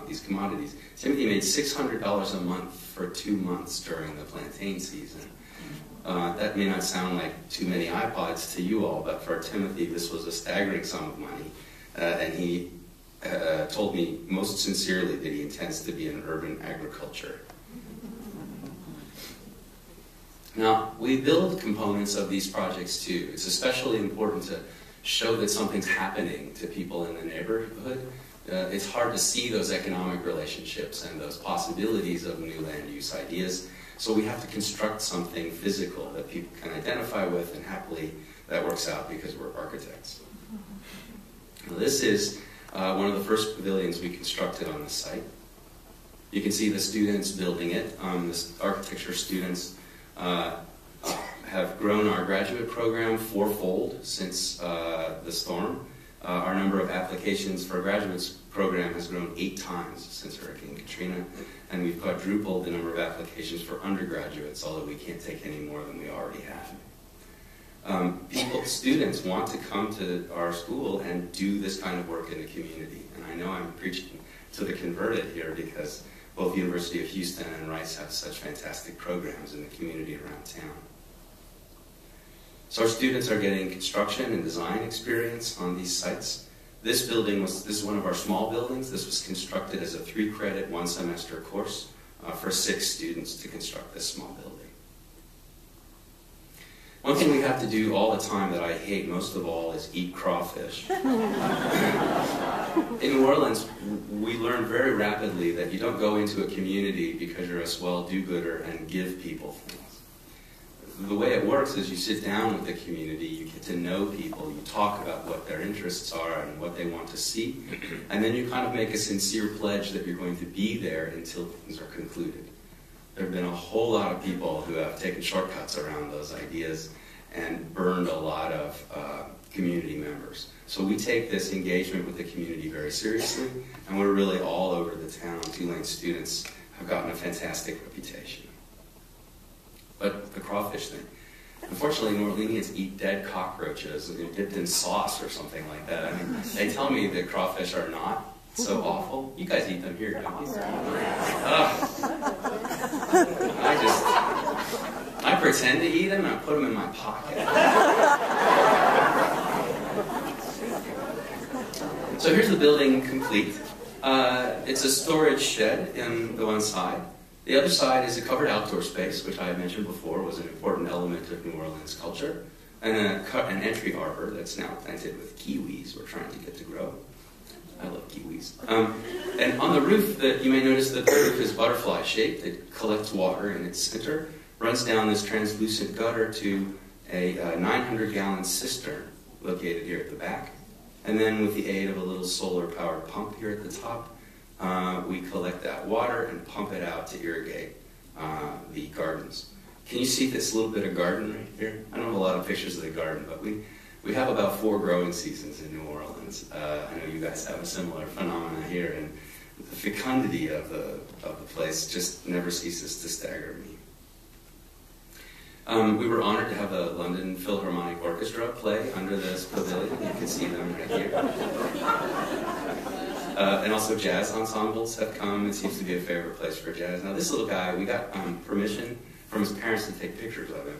these commodities. Timothy made $600 a month for 2 months during the plantain season. That may not sound like too many iPods to you all, but for Timothy this was a staggering sum of money, and he told me most sincerely that he intends to be in urban agriculture. Now, we build components of these projects too. It's especially important to show that something's happening to people in the neighborhood. It's hard to see those economic relationships and those possibilities of new land use ideas, so we have to construct something physical that people can identify with, and happily that works out because we're architects. Now, this is one of the first pavilions we constructed on the site. You can see the students building it. The architecture students have grown our graduate program fourfold since the storm. Our number of applications for a graduate program has grown 8 times since Hurricane Katrina, and we've quadrupled the number of applications for undergraduates, although we can't take any more than we already have. Students want to come to our school and do this kind of work in the community. And I know I'm preaching to the converted here because both University of Houston and Rice have such fantastic programs in the community around town. So our students are getting construction and design experience on these sites. This is one of our small buildings. This was constructed as a 3-credit, 1-semester course for 6 students to construct this small building. One thing we have to do all the time that I hate most of all is eat crawfish. In New Orleans, we learn very rapidly that you don't go into a community because you're a swell do-gooder and give people things. The way it works is you sit down with the community, you get to know people, you talk about what their interests are and what they want to see, and then you kind of make a sincere pledge that you're going to be there until things are concluded. There have been a whole lot of people who have taken shortcuts around those ideas and burned a lot of community members. So we take this engagement with the community very seriously, and we're really all over the town. Tulane students have gotten a fantastic reputation. But the crawfish thing. Unfortunately, New Orleanians eat dead cockroaches dipped in sauce or something like that. I mean, they tell me that crawfish are not so awful. You guys eat them here, don't you? I pretend to eat them and I put them in my pocket. So here's the building complete. It's a storage shed in the one side. The other side is a covered outdoor space, which I had mentioned before was an important element of New Orleans culture, and an entry arbor that's now planted with kiwis we're trying to get to grow. I love kiwis. And on the roof, you may notice that the roof is butterfly-shaped. It collects water in its center, runs down this translucent gutter to a 900-gallon cistern located here at the back. And then with the aid of a little solar-powered pump here at the top, we collect that water and pump it out to irrigate the gardens. Can you see this little bit of garden right here? I don't have a lot of pictures of the garden, but we have about 4 growing seasons in New Orleans. I know you guys have a similar phenomenon here, and the fecundity of the place just never ceases to stagger me. We were honored to have the London Philharmonic Orchestra play under this pavilion. You can see them right here. And also jazz ensembles have come. It seems to be a favorite place for jazz. Now this little guy, we got permission from his parents to take pictures of him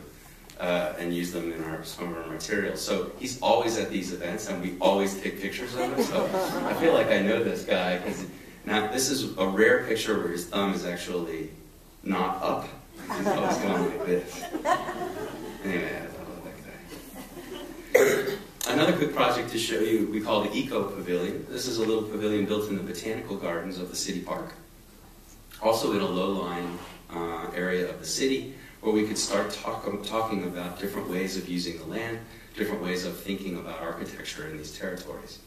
and use them in some of our materials. So he's always at these events, and we always take pictures of him. So I feel like I know this guy. Now this is a rare picture where his thumb is actually not up. He's always going like this. Anyway, I love that guy. Another good project to show you, we call the Eco Pavilion. This is a little pavilion built in the botanical gardens of the city park. Also in a low-lying area of the city, where we could start talking about different ways of using the land, different ways of thinking about architecture in these territories.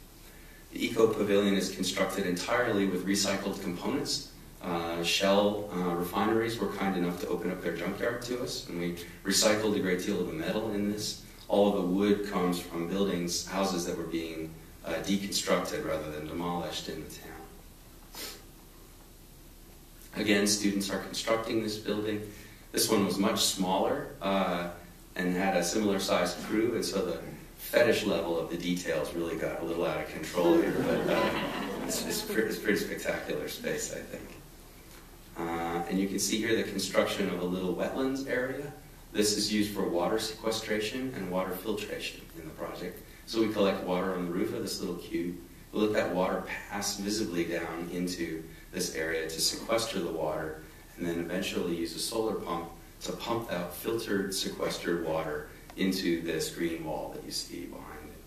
The Eco Pavilion is constructed entirely with recycled components. Shell refineries were kind enough to open up their junkyard to us, and we recycled a great deal of the metal in this. All of the wood comes from buildings, houses that were being deconstructed rather than demolished in the town. Again, students are constructing this building. This one was much smaller and had a similar sized crew, and so the fetish level of the details really got a little out of control here, but it's a pretty spectacular space, I think. And you can see here the construction of a little wetlands area. This is used for water sequestration and water filtration in the project. So we collect water on the roof of this little cube. We let that water pass visibly down into this area to sequester the water, and then eventually use a solar pump to pump out filtered, sequestered water into this green wall that you see behind it.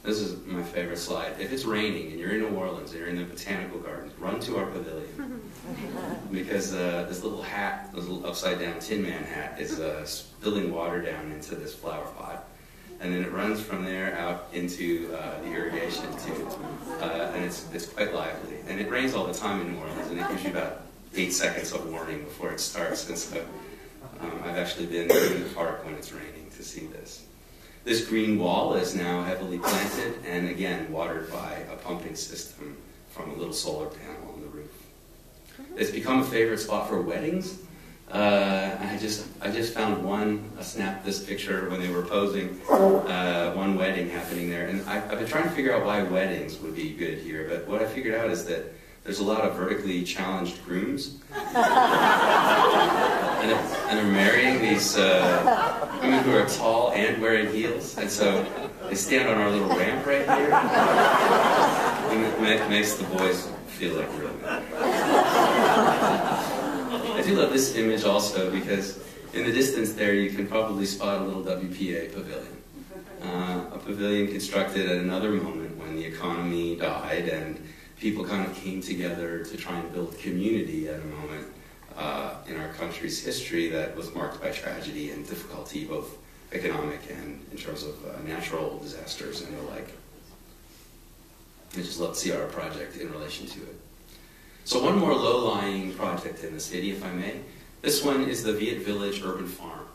This is my favorite slide. If it's raining and you're in New Orleans and you're in the botanical gardens, run to our pavilion. Because this little hat, this little upside-down Tin Man hat, is spilling water down into this flower pot. And then it runs from there out into the irrigation tube. And it's quite lively. And it rains all the time in New Orleans, and it gives you about 8 seconds of warning before it starts. And so I've actually been in the park when it's raining to see this. This green wall is now heavily planted and again watered by a pumping system from a little solar panel on the roof. It's become a favorite spot for weddings. I just found I snapped this picture when they were posing, one wedding happening there. And I've been trying to figure out why weddings would be good here, but what I figured out is that there's a lot of vertically challenged grooms. And they're marrying these women who are tall and wearing heels. And so they stand on our little ramp right here. And it makes the boys feel like real men. I do love this image also because in the distance there you can probably spot a little WPA pavilion. A pavilion constructed at another moment when the economy died and people kind of came together to try and build community at a moment in our country's history that was marked by tragedy and difficulty, both economic and in terms of natural disasters and the like. I just love to see our project in relation to it. So one more low-lying project in the city, if I may. This one is the Viet Village Urban Farm.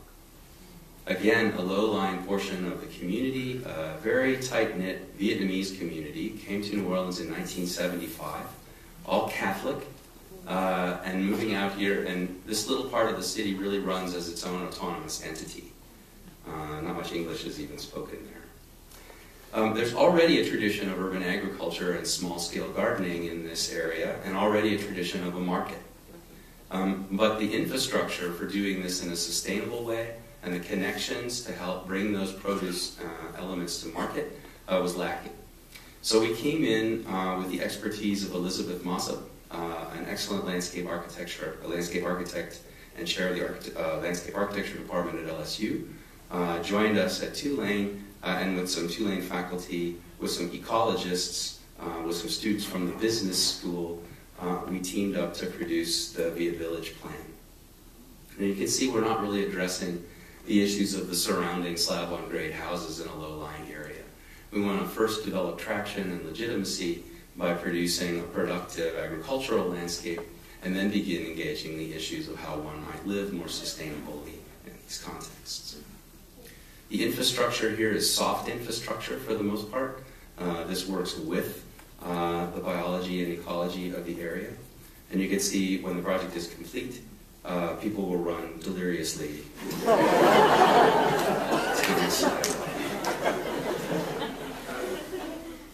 Again, a low-lying portion of the community, a very tight-knit Vietnamese community, came to New Orleans in 1975, all Catholic, and moving out here, and this little part of the city really runs as its own autonomous entity. Not much English is even spoken there. There's already a tradition of urban agriculture and small-scale gardening in this area, and already a tradition of a market. But the infrastructure for doing this in a sustainable way and the connections to help bring those produce elements to market was lacking. So we came in with the expertise of Elizabeth Mossop, an excellent landscape architect and chair of the landscape architecture department at LSU, joined us at Tulane, and with some Tulane faculty, with some ecologists, with some students from the business school, we teamed up to produce the Via Village plan. And you can see we're not really addressing the issues of the surrounding slab-on-grade houses in a low-lying area. We want to first develop traction and legitimacy by producing a productive agricultural landscape, and then begin engaging the issues of how one might live more sustainably in these contexts. The infrastructure here is soft infrastructure for the most part. This works with the biology and ecology of the area. And you can see when the project is complete, people will run deliriously to the side.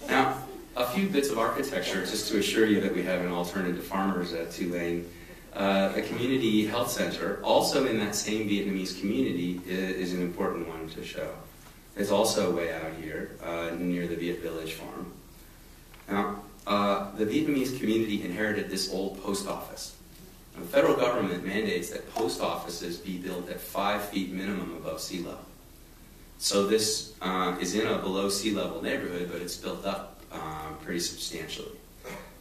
Now, a few bits of architecture just to assure you that we have an alternative to farmers at Tulane. A community health center, also in that same Vietnamese community, is an important one to show. It's also way out here, near the Viet Village farm. Now, the Vietnamese community inherited this old post office. Now, the federal government mandates that post offices be built at 5 feet minimum above sea level. So this is in a below sea level neighborhood, but it's built up pretty substantially.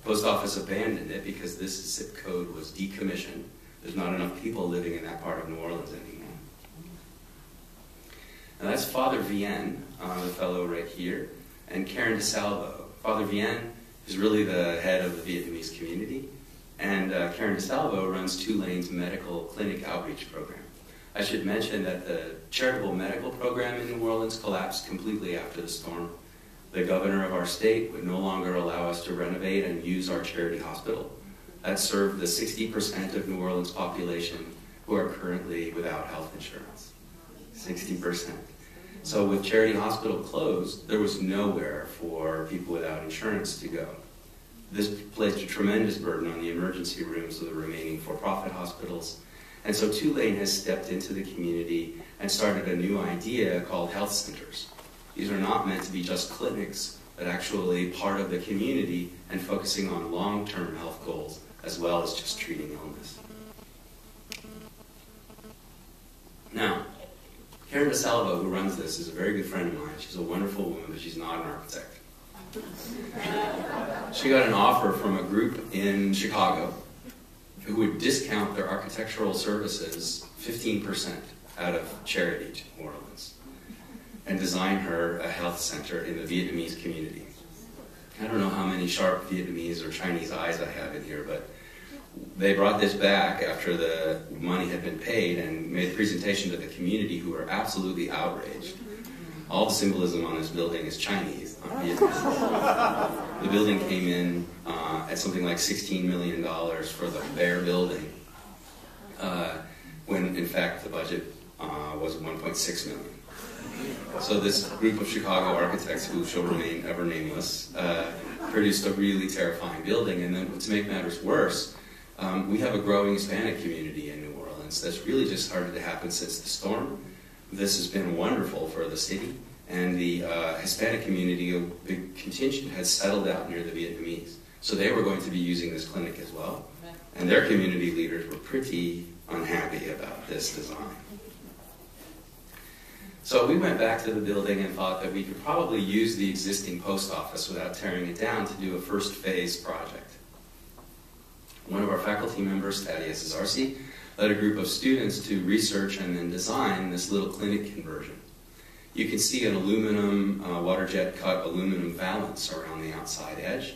Post office abandoned it because this zip code was decommissioned. There's not enough people living in that part of New Orleans anymore. Now that's Father Vienne, the fellow right here, and Karen DeSalvo. Father Vienne is really the head of the Vietnamese community, and Karen DeSalvo runs Tulane's medical clinic outreach program. I should mention that the charitable medical program in New Orleans collapsed completely after the storm. The governor of our state would no longer allow us to renovate and use our charity hospital. That served the 60% of New Orleans population who are currently without health insurance. 60%. So with Charity Hospital closed, there was nowhere for people without insurance to go. This placed a tremendous burden on the emergency rooms of the remaining for-profit hospitals. And so Tulane has stepped into the community and started a new idea called health centers. These are not meant to be just clinics, but actually part of the community and focusing on long-term health goals as well as just treating illness. Now, Karen DeSalvo, who runs this, is a very good friend of mine. She's a wonderful woman, but she's not an architect. She got an offer from a group in Chicago who would discount their architectural services 15% out of charity to New Orleans and design her a health center in the Vietnamese community. I don't know how many sharp Vietnamese or Chinese eyes I have in here, but they brought this back after the money had been paid and made a presentation to the community who were absolutely outraged. All the symbolism on this building is Chinese, not Vietnamese. The building came in at something like $16 million for the bare building, when in fact the budget was $1.6 million. So this group of Chicago architects, who shall remain ever nameless, produced a really terrifying building. And then to make matters worse, we have a growing Hispanic community in New Orleans that's really just started to happen since the storm. This has been wonderful for the city, and the Hispanic community, a big contingent, has settled out near the Vietnamese. So they were going to be using this clinic as well. And their community leaders were pretty unhappy about this design. So we went back to the building and thought that we could probably use the existing post office without tearing it down to do a first phase project. One of our faculty members, Thaddeus Zarcy, led a group of students to research and then design this little clinic conversion. You can see an aluminum, water jet cut aluminum valance around the outside edge.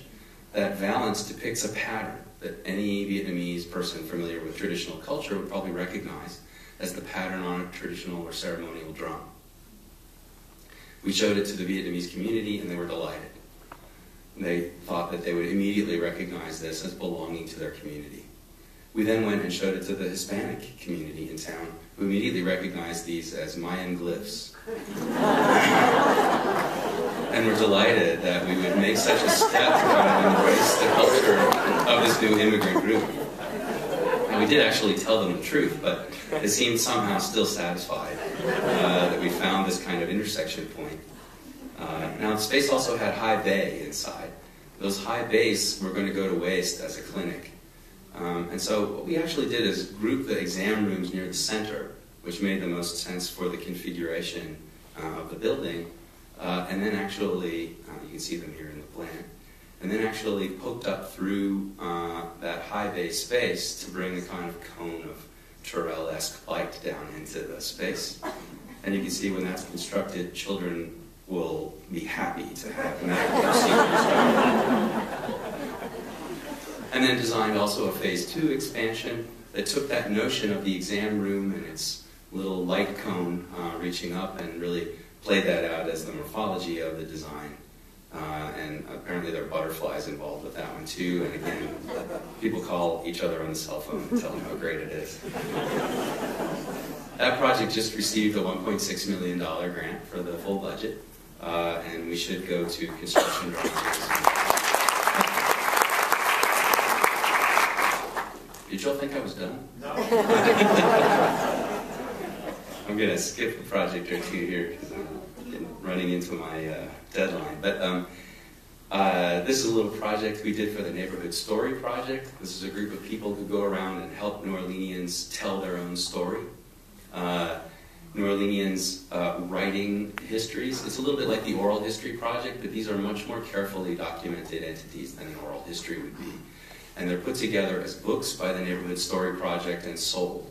That valance depicts a pattern that any Vietnamese person familiar with traditional culture would probably recognize. as the pattern on a traditional or ceremonial drum. We showed it to the Vietnamese community, and they were delighted. They thought that they would immediately recognize this as belonging to their community. We then went and showed it to the Hispanic community in town, who immediately recognized these as Mayan glyphs. And were delighted that we would make such a step to kind of embrace the culture of this new immigrant group. And we did actually tell them the truth, but it seemed somehow still satisfied that we found this kind of intersection point. Now, the space also had high bay inside. Those high bays were going to go to waste as a clinic. And so what we actually did is group the exam rooms near the center, which made the most sense for the configuration of the building, and then actually, you can see them here in the plan, and then actually poked up through that high bay space to bring a kind of cone of Turrell-esque light down into the space. And you can see when that's constructed, children will be happy to have medical procedures. And then designed also a phase 2 expansion that took that notion of the exam room and its little light cone reaching up and really played that out as the morphology of the design. And apparently there are butterflies involved with that one too. And again, people call each other on the cell phone and tell them how great it is. That project just received a $1.6 million grant for the full budget. And we should go to construction drawings. Did y'all think I was done? No. I'm going to skip a project or two here because I'm running into my deadline. But this is a little project we did for the Neighborhood Story Project. This is a group of people who go around and help New Orleanians tell their own story. New Orleanians writing histories. It's a little bit like the Oral History Project, but these are much more carefully documented entities than an oral history would be. And they're put together as books by the Neighborhood Story Project and sold.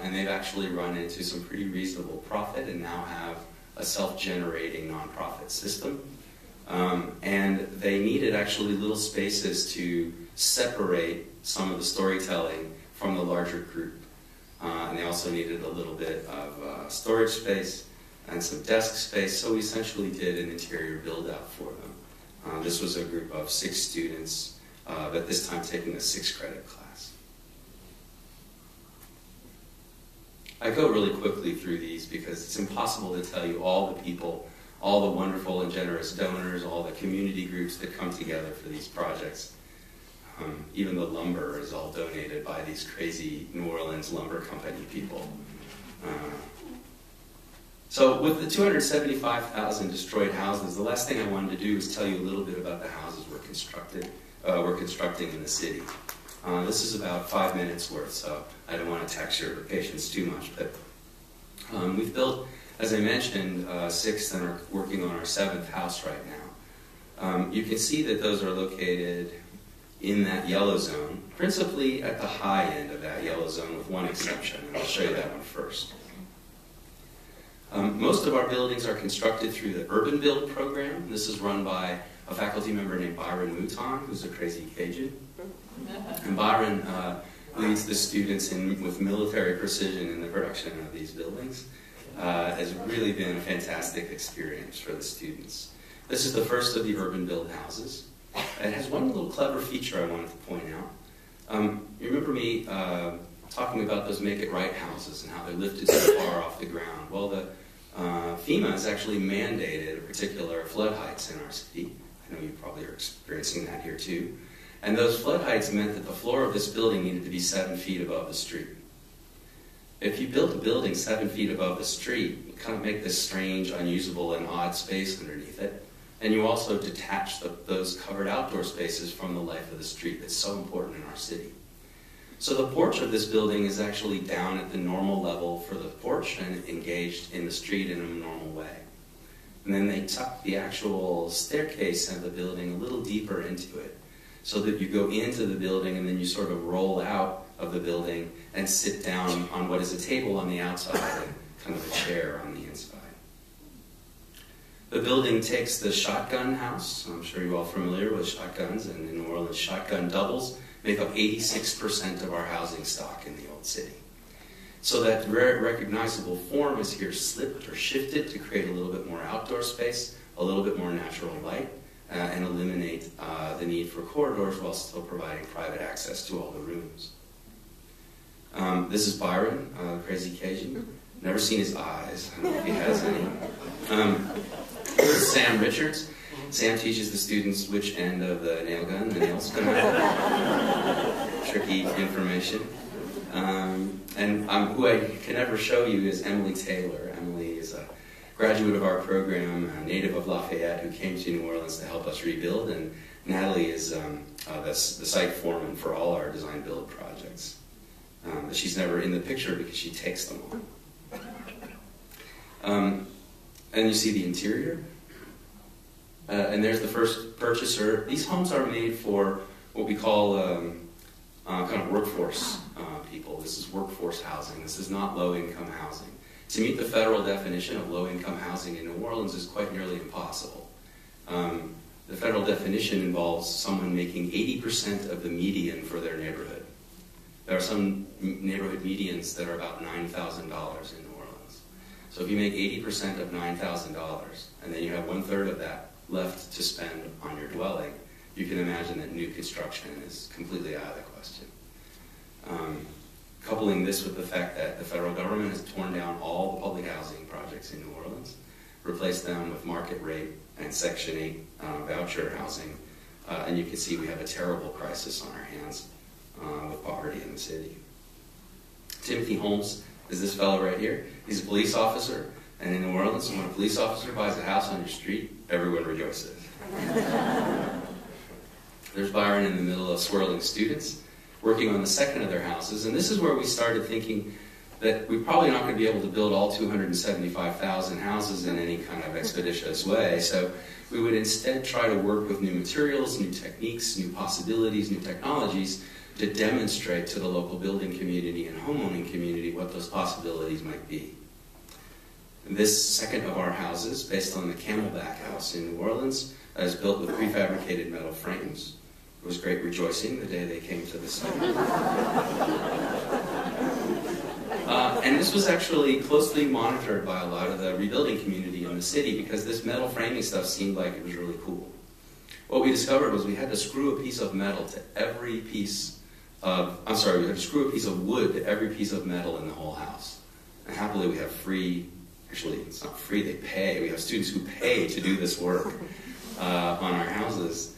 And they've actually run into some pretty reasonable profit and now have a self-generating nonprofit system. And they needed actually little spaces to separate some of the storytelling from the larger group. And they also needed a little bit of storage space and some desk space, so we essentially did an interior build-out for them. This was a group of 6 students, but this time taking a 6-credit class. I go really quickly through these because it's impossible to tell you all the people, all the wonderful and generous donors, all the community groups that come together for these projects. Even the lumber is all donated by these crazy New Orleans lumber company people. So with the 275,000 destroyed houses, the last thing I wanted to do is tell you a little bit about the houses we're constructing in the city. This is about 5 minutes worth, so I don't want to tax your patience too much. But we've built, as I mentioned, 6 and are working on our 7th house right now. You can see that those are located in that yellow zone, principally at the high end of that yellow zone with one exception, and I'll show you that one first. Most of our buildings are constructed through the Urban Build program. This is run by a faculty member named Byron Mouton, who's a crazy Cajun. And Byron leads the students with military precision in the production of these buildings. Has really been a fantastic experience for the students. This is the first of the Urban Build houses. It has one little clever feature I wanted to point out. You remember me talking about those Make It Right houses and how they're lifted so far off the ground? Well, the FEMA has actually mandated particular flood heights in our city. I know you probably are experiencing that here too. And those flood heights meant that the floor of this building needed to be 7 feet above the street. If you built a building 7 feet above the street, you kind of make this strange, unusable, and odd space underneath it. And you also detach those covered outdoor spaces from the life of the street that's so important in our city. So the porch of this building is actually down at the normal level for the porch and engaged in the street in a normal way. And then they tuck the actual staircase of the building a little deeper into it so that you go into the building and then you sort of roll out of the building and sit down on what is a table on the outside and kind of a chair on the inside. The building takes the shotgun house. I'm sure you're all familiar with shotguns, and in New Orleans, shotgun doubles make up 86% of our housing stock in the old city. So that very recognizable form is here slipped or shifted to create a little bit more outdoor space, a little bit more natural light, and eliminate the need for corridors while still providing private access to all the rooms. This is Byron, Crazy Cajun. Never seen his eyes. I don't know if he has any. Here's Sam Richards. Sam teaches the students which end of the nail gun the nails come out. Tricky information. And who I can never show you is Emily Taylor. Emily is a graduate of our program, a native of Lafayette, who came to New Orleans to help us rebuild. And Natalie is the site foreman for all our design build projects. But she's never in the picture because she takes them on. And you see the interior. And there's the first purchaser. These homes are made for what we call kind of workforce people. This is workforce housing. This is not low-income housing. To meet the federal definition of low-income housing in New Orleans is quite nearly impossible. The federal definition involves someone making 80% of the median for their neighborhood. There are some neighborhood medians that are about $9,000 in New Orleans. So if you make 80% of $9,000, and then you have 1/3 of that left to spend on your dwelling, you can imagine that new construction is completely out of the question. Coupling this with the fact that the federal government has torn down all the public housing projects in New Orleans, replaced them with market rate and Section 8 voucher housing, and you can see we have a terrible crisis on our hands with poverty in the city. Timothy Holmes is this fellow right here. He's a police officer, and in New Orleans, when a police officer buys a house on your street, everyone rejoices. There's Byron in the middle of swirling students working on the second of their houses, and this is where we started thinking that we're probably not going to be able to build all 275,000 houses in any kind of expeditious way, so we would instead try to work with new materials, new techniques, new possibilities, new technologies to demonstrate to the local building community and homeowning community what those possibilities might be. This second of our houses, based on the Camelback House in New Orleans, is built with prefabricated metal frames. It was great rejoicing the day they came to the site. And this was actually closely monitored by a lot of the rebuilding community in the city because this metal framing stuff seemed like it was really cool. What we discovered was we had to screw a piece of metal to every piece of, we had to screw a piece of wood to every piece of metal in the whole house. And happily we have free, actually it's not free, they pay. We have students who pay to do this work on our houses.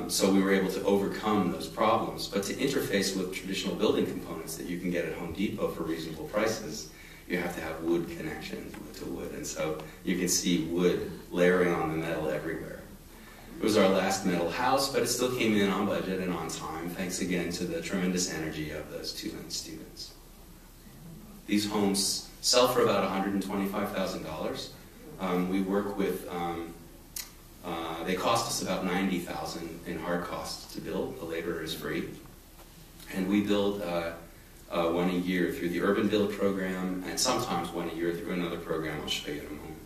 So we were able to overcome those problems. But to interface with traditional building components that you can get at Home Depot for reasonable prices, you have to have wood connections, wood to wood. And so you can see wood layering on the metal everywhere. It was our last metal house, but it still came in on budget and on time, thanks again to the tremendous energy of those Tulane students. These homes sell for about $125,000. We work with... they cost us about $90,000 in hard costs to build. The labor is free. And we build one a year through the Urban Build program, and sometimes one a year through another program I'll show you in a moment.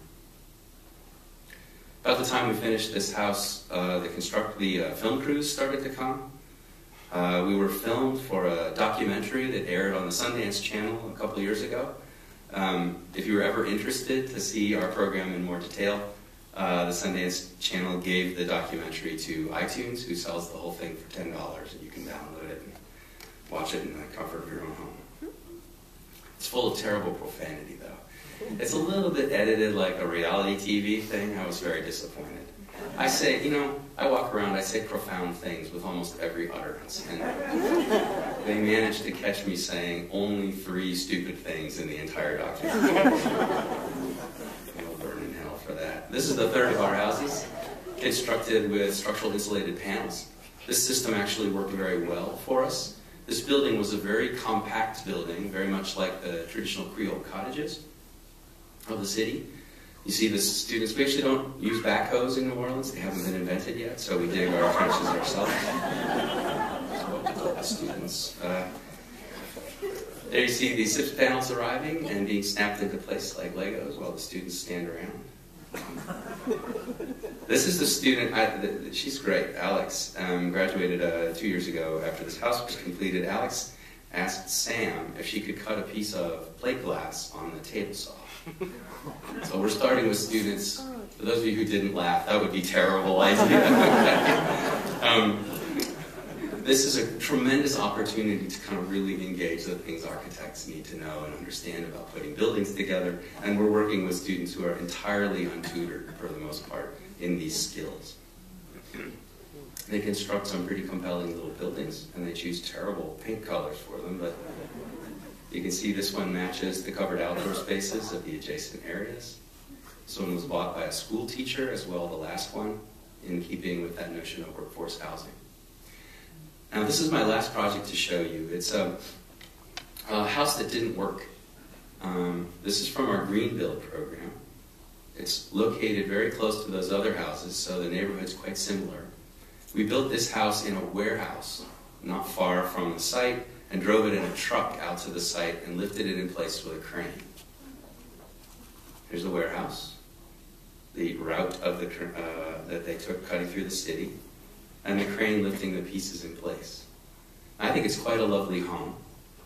About the time we finished this house, the film crews started to come. We were filmed for a documentary that aired on the Sundance Channel a couple of years ago. If you were ever interested to see our program in more detail, the Sundance Channel gave the documentary to iTunes, who sells the whole thing for $10, and you can download it and watch it in the comfort of your own home. It's full of terrible profanity, though. It's a little bit edited like a reality TV thing. I was very disappointed. I say, I walk around, I say profound things with almost every utterance, and they managed to catch me saying only 3 stupid things in the entire documentary. For that. This is the third of our houses, constructed with structural insulated panels. This system actually worked very well for us. This building was a very compact building, very much like the traditional Creole cottages of the city. You see the students, we actually don't use backhoes in New Orleans. They haven't been invented yet, so we dig our trenches ourselves. That's what we tell the students. There you see the SIPS panels arriving and being snapped into place like Legos while the students stand around. This is the student, she's great, Alex, graduated 2 years ago after this house was completed. Alex asked Sam if she could cut a piece of plate glass on the table saw. So we're starting with students. For those of you who didn't laugh, that would be a terrible idea. This is a tremendous opportunity to kind of really engage the things architects need to know and understand about putting buildings together. And we're working with students who are entirely untutored, for the most part, in these skills. They construct some pretty compelling little buildings, and they choose terrible paint colors for them, but you can see this one matches the covered outdoor spaces of the adjacent areas. This one was bought by a school teacher as well, the last one, in keeping with that notion of workforce housing. Now, this is my last project to show you. It's a house that didn't work. This is from our Green Build program. It's located very close to those other houses, so the neighborhood's quite similar. We built this house in a warehouse not far from the site and drove it in a truck out to the site and lifted it in place with a crane. Here's the warehouse, the route of the that they took cutting through the city, and the crane lifting the pieces in place. I think it's quite a lovely home.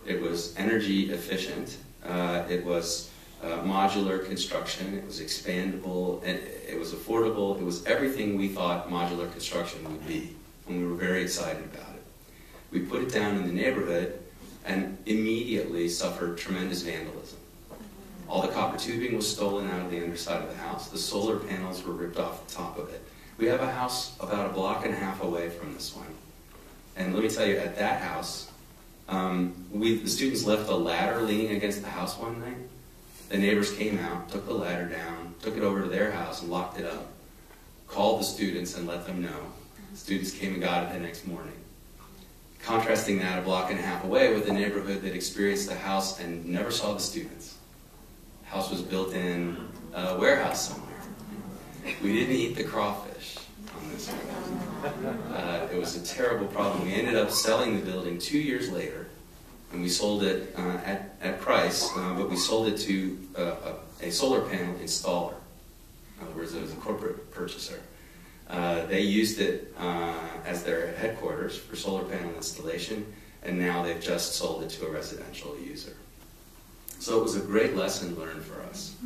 It was energy efficient. It was modular construction. It was expandable. It was affordable. It was everything we thought modular construction would be, and we were very excited about it. We put it down in the neighborhood and immediately suffered tremendous vandalism. All the copper tubing was stolen out of the underside of the house. The solar panels were ripped off the top of it. We have a house about 1.5 blocks away from this one. And let me tell you, at that house, the students left a ladder leaning against the house one night. The neighbors came out, took the ladder down, took it over to their house and locked it up, called the students and let them know. The students came and got it the next morning. Contrasting that 1.5 blocks away with the neighborhood that experienced the house and never saw the students. The house was built in a warehouse somewhere. We didn't eat the crawfish on this one. It was a terrible problem. We ended up selling the building 2 years later, and we sold it at price, but we sold it to a solar panel installer. In other words, it was a corporate purchaser. They used it as their headquarters for solar panel installation, and now they've just sold it to a residential user. So it was a great lesson learned for us.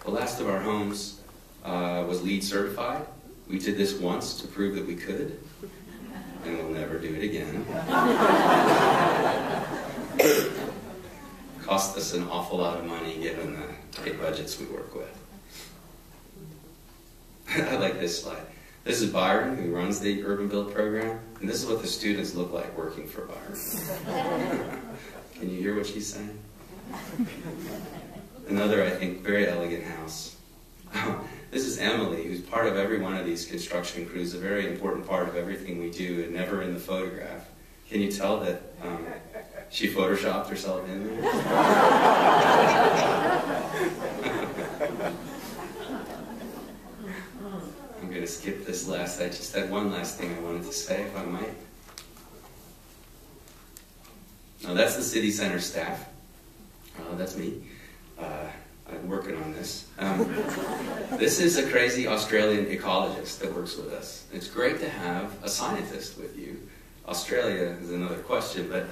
The last of our homes was LEED certified. We did this once to prove that we could, and we'll never do it again. Cost us an awful lot of money given the tight budgets we work with. I like this slide. This is Byron, who runs the Urban Build program, and this is what the students look like working for Byron. Can you hear what she's saying? Another, I think, very elegant house. This is Emily, who's part of every one of these construction crews, a very important part of everything we do, and never in the photograph. Can you tell that she photoshopped herself in there? I'm going to skip this last. I just had one last thing I wanted to say, if I might. Now, that's the city center staff. That's me. I'm working on this. This is a crazy Australian ecologist that works with us. It's great to have a scientist with you. Australia is another question, but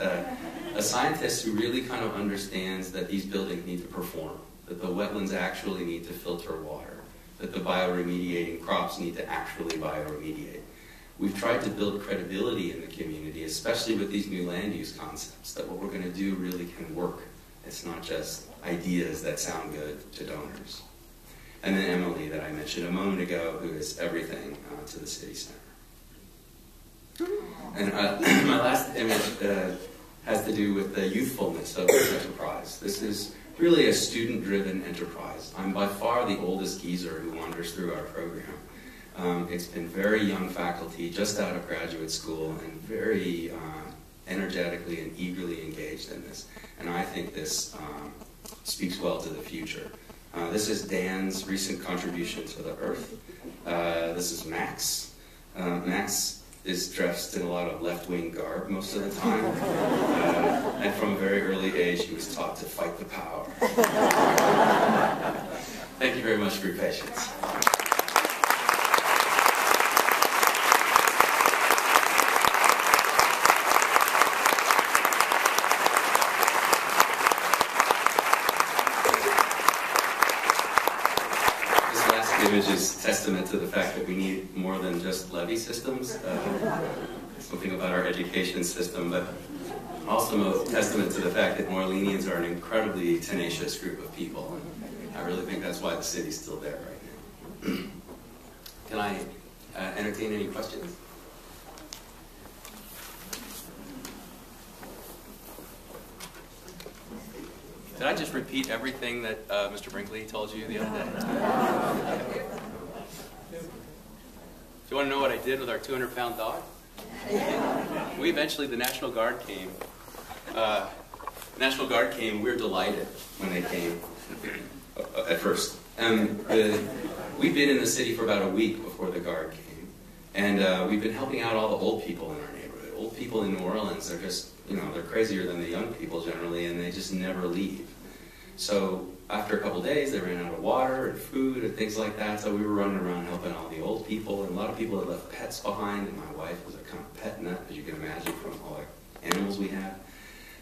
a scientist who really kind of understands that these buildings need to perform, that the wetlands actually need to filter water, that the bioremediating crops need to actually bioremediate. We've tried to build credibility in the community, especially with these new land use concepts, that what we're going to do really can work. It's not just ideas that sound good to donors. And then Emily, that I mentioned a moment ago, who is everything to the city center. And my last image has to do with the youthfulness of this enterprise. This is really a student-driven enterprise. I'm by far the oldest geezer who wanders through our program. It's been very young faculty, just out of graduate school, and very energetically and eagerly engaged in this. And I think this speaks well to the future. This is Dan's recent contribution to the Earth. This is Max. Max is dressed in a lot of left-wing garb most of the time. And from a very early age, he was taught to fight the power. Thank you very much for your patience. testament to the fact that we need more than just levee systems, something about our education system, but also a testament to the fact that New Orleanians are an incredibly tenacious group of people. And I really think that's why the city's still there right now. Can I entertain any questions? Did I just repeat everything that Mr. Brinkley told you the other day? Do you want to know what I did with our 200-pound dog? We eventually, the National Guard came. The National Guard came. We were delighted when they came at first. We've been in the city for about a week before the Guard came. And we've been helping out all the old people in our neighborhood. Old people in New Orleans, they're just, they're crazier than the young people generally, and they just never leave. So after a couple days, they ran out of water and food and things like that, so we were running around helping all the old people, and a lot of people had left pets behind, and my wife was a kind of pet nut, as you can imagine, from all the animals we had.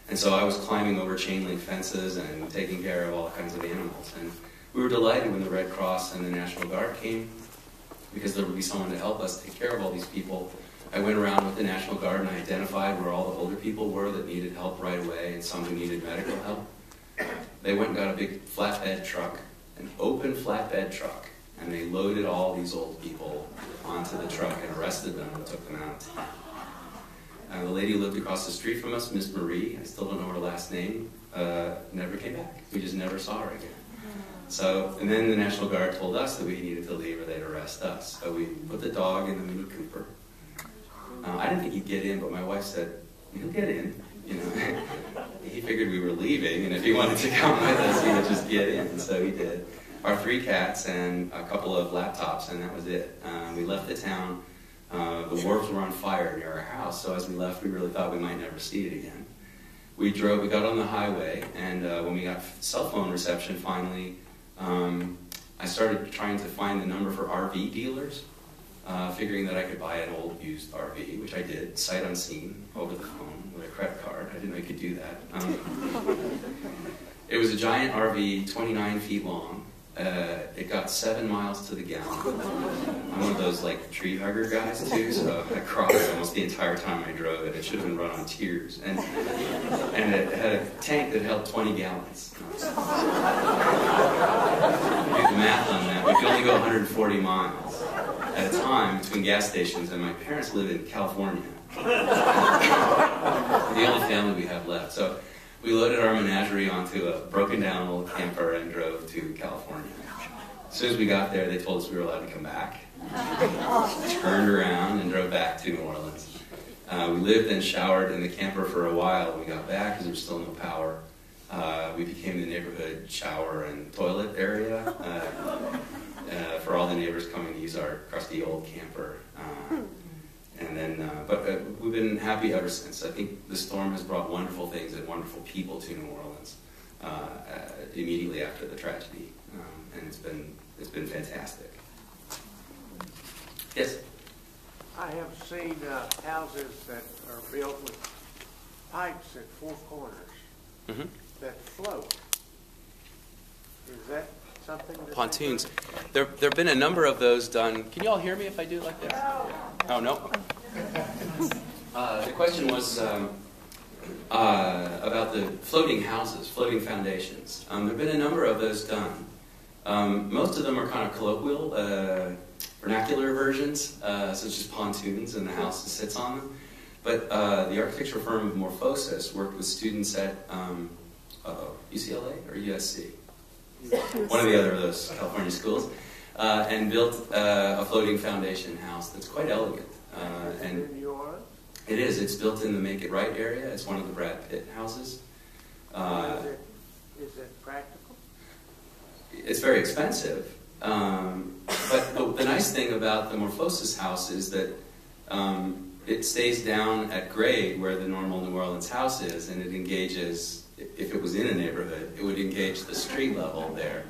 And so I was climbing over chain link fences and taking care of all kinds of animals. And we were delighted when the Red Cross and the National Guard came, because there would be someone to help us take care of all these people. I went around with the National Guard and I identified where all the older people were that needed help right away and some who needed medical help. They went and got a big flatbed truck, an open flatbed truck, and they loaded all these old people onto the truck and arrested them and took them out of town. The lady who lived across the street from us, Miss Marie, I still don't know her last name, never came back. We just never saw her again. So, and then the National Guard told us that we needed to leave or they'd arrest us. So we put the dog in the Mini Cooper. I didn't think he'd get in, but my wife said, he'll get in. He figured we were leaving, and if he wanted to come with us, he would just get in. So he did. Our 3 cats and a couple of laptops, and that was it. We left the town. The wharves were on fire near our house, so as we left, we really thought we might never see it again. We got on the highway, and when we got cell phone reception finally, I started trying to find the number for RV dealers, figuring that I could buy an old used RV, which I did, sight unseen, over the phone with a credit card. I didn't know you could do that. It was a giant RV, 29 feet long. It got 7 miles to the gallon. I'm one of those tree hugger guys too, so I crossed almost the entire time I drove it. It should have been run on tears. And it had a tank that held 20 gallons. Do the math on that. We could only go 140 miles at a time between gas stations, and my parents live in California. The only family we have left. So we loaded our menagerie onto a broken down old camper and drove to California. As soon as we got there, they told us we were allowed to come back. Turned around and drove back to New Orleans. We lived and showered in the camper for a while when we got back because there was still no power. We became the neighborhood shower and toilet area for all the neighbors coming to use our crusty old camper. And then, but we've been happy ever since. I think the storm has brought wonderful things and wonderful people to New Orleans immediately after the tragedy, and it's been fantastic. Yes. I have seen houses that are built with pipes at 4 corners that float. Is that something that pontoons? There have been a number of those done. Can you all hear me if I do it like this? Oh, no? The question was about the floating houses, floating foundations. There have been a number of those done. Most of them are kind of colloquial, vernacular versions, such as pontoons, and the house sits on them. But the architecture firm of Morphosis worked with students at UCLA or USC? One of the other of those California schools, and built a floating foundation house that's quite elegant. And it is. It's built in the Make It Right area. It's one of the Brad Pitt houses. Is it practical? It's very expensive. But the nice thing about the Morphosis house is that it stays down at grade where the normal New Orleans house is, and it engages. If it was in a neighborhood, it would engage the street level there.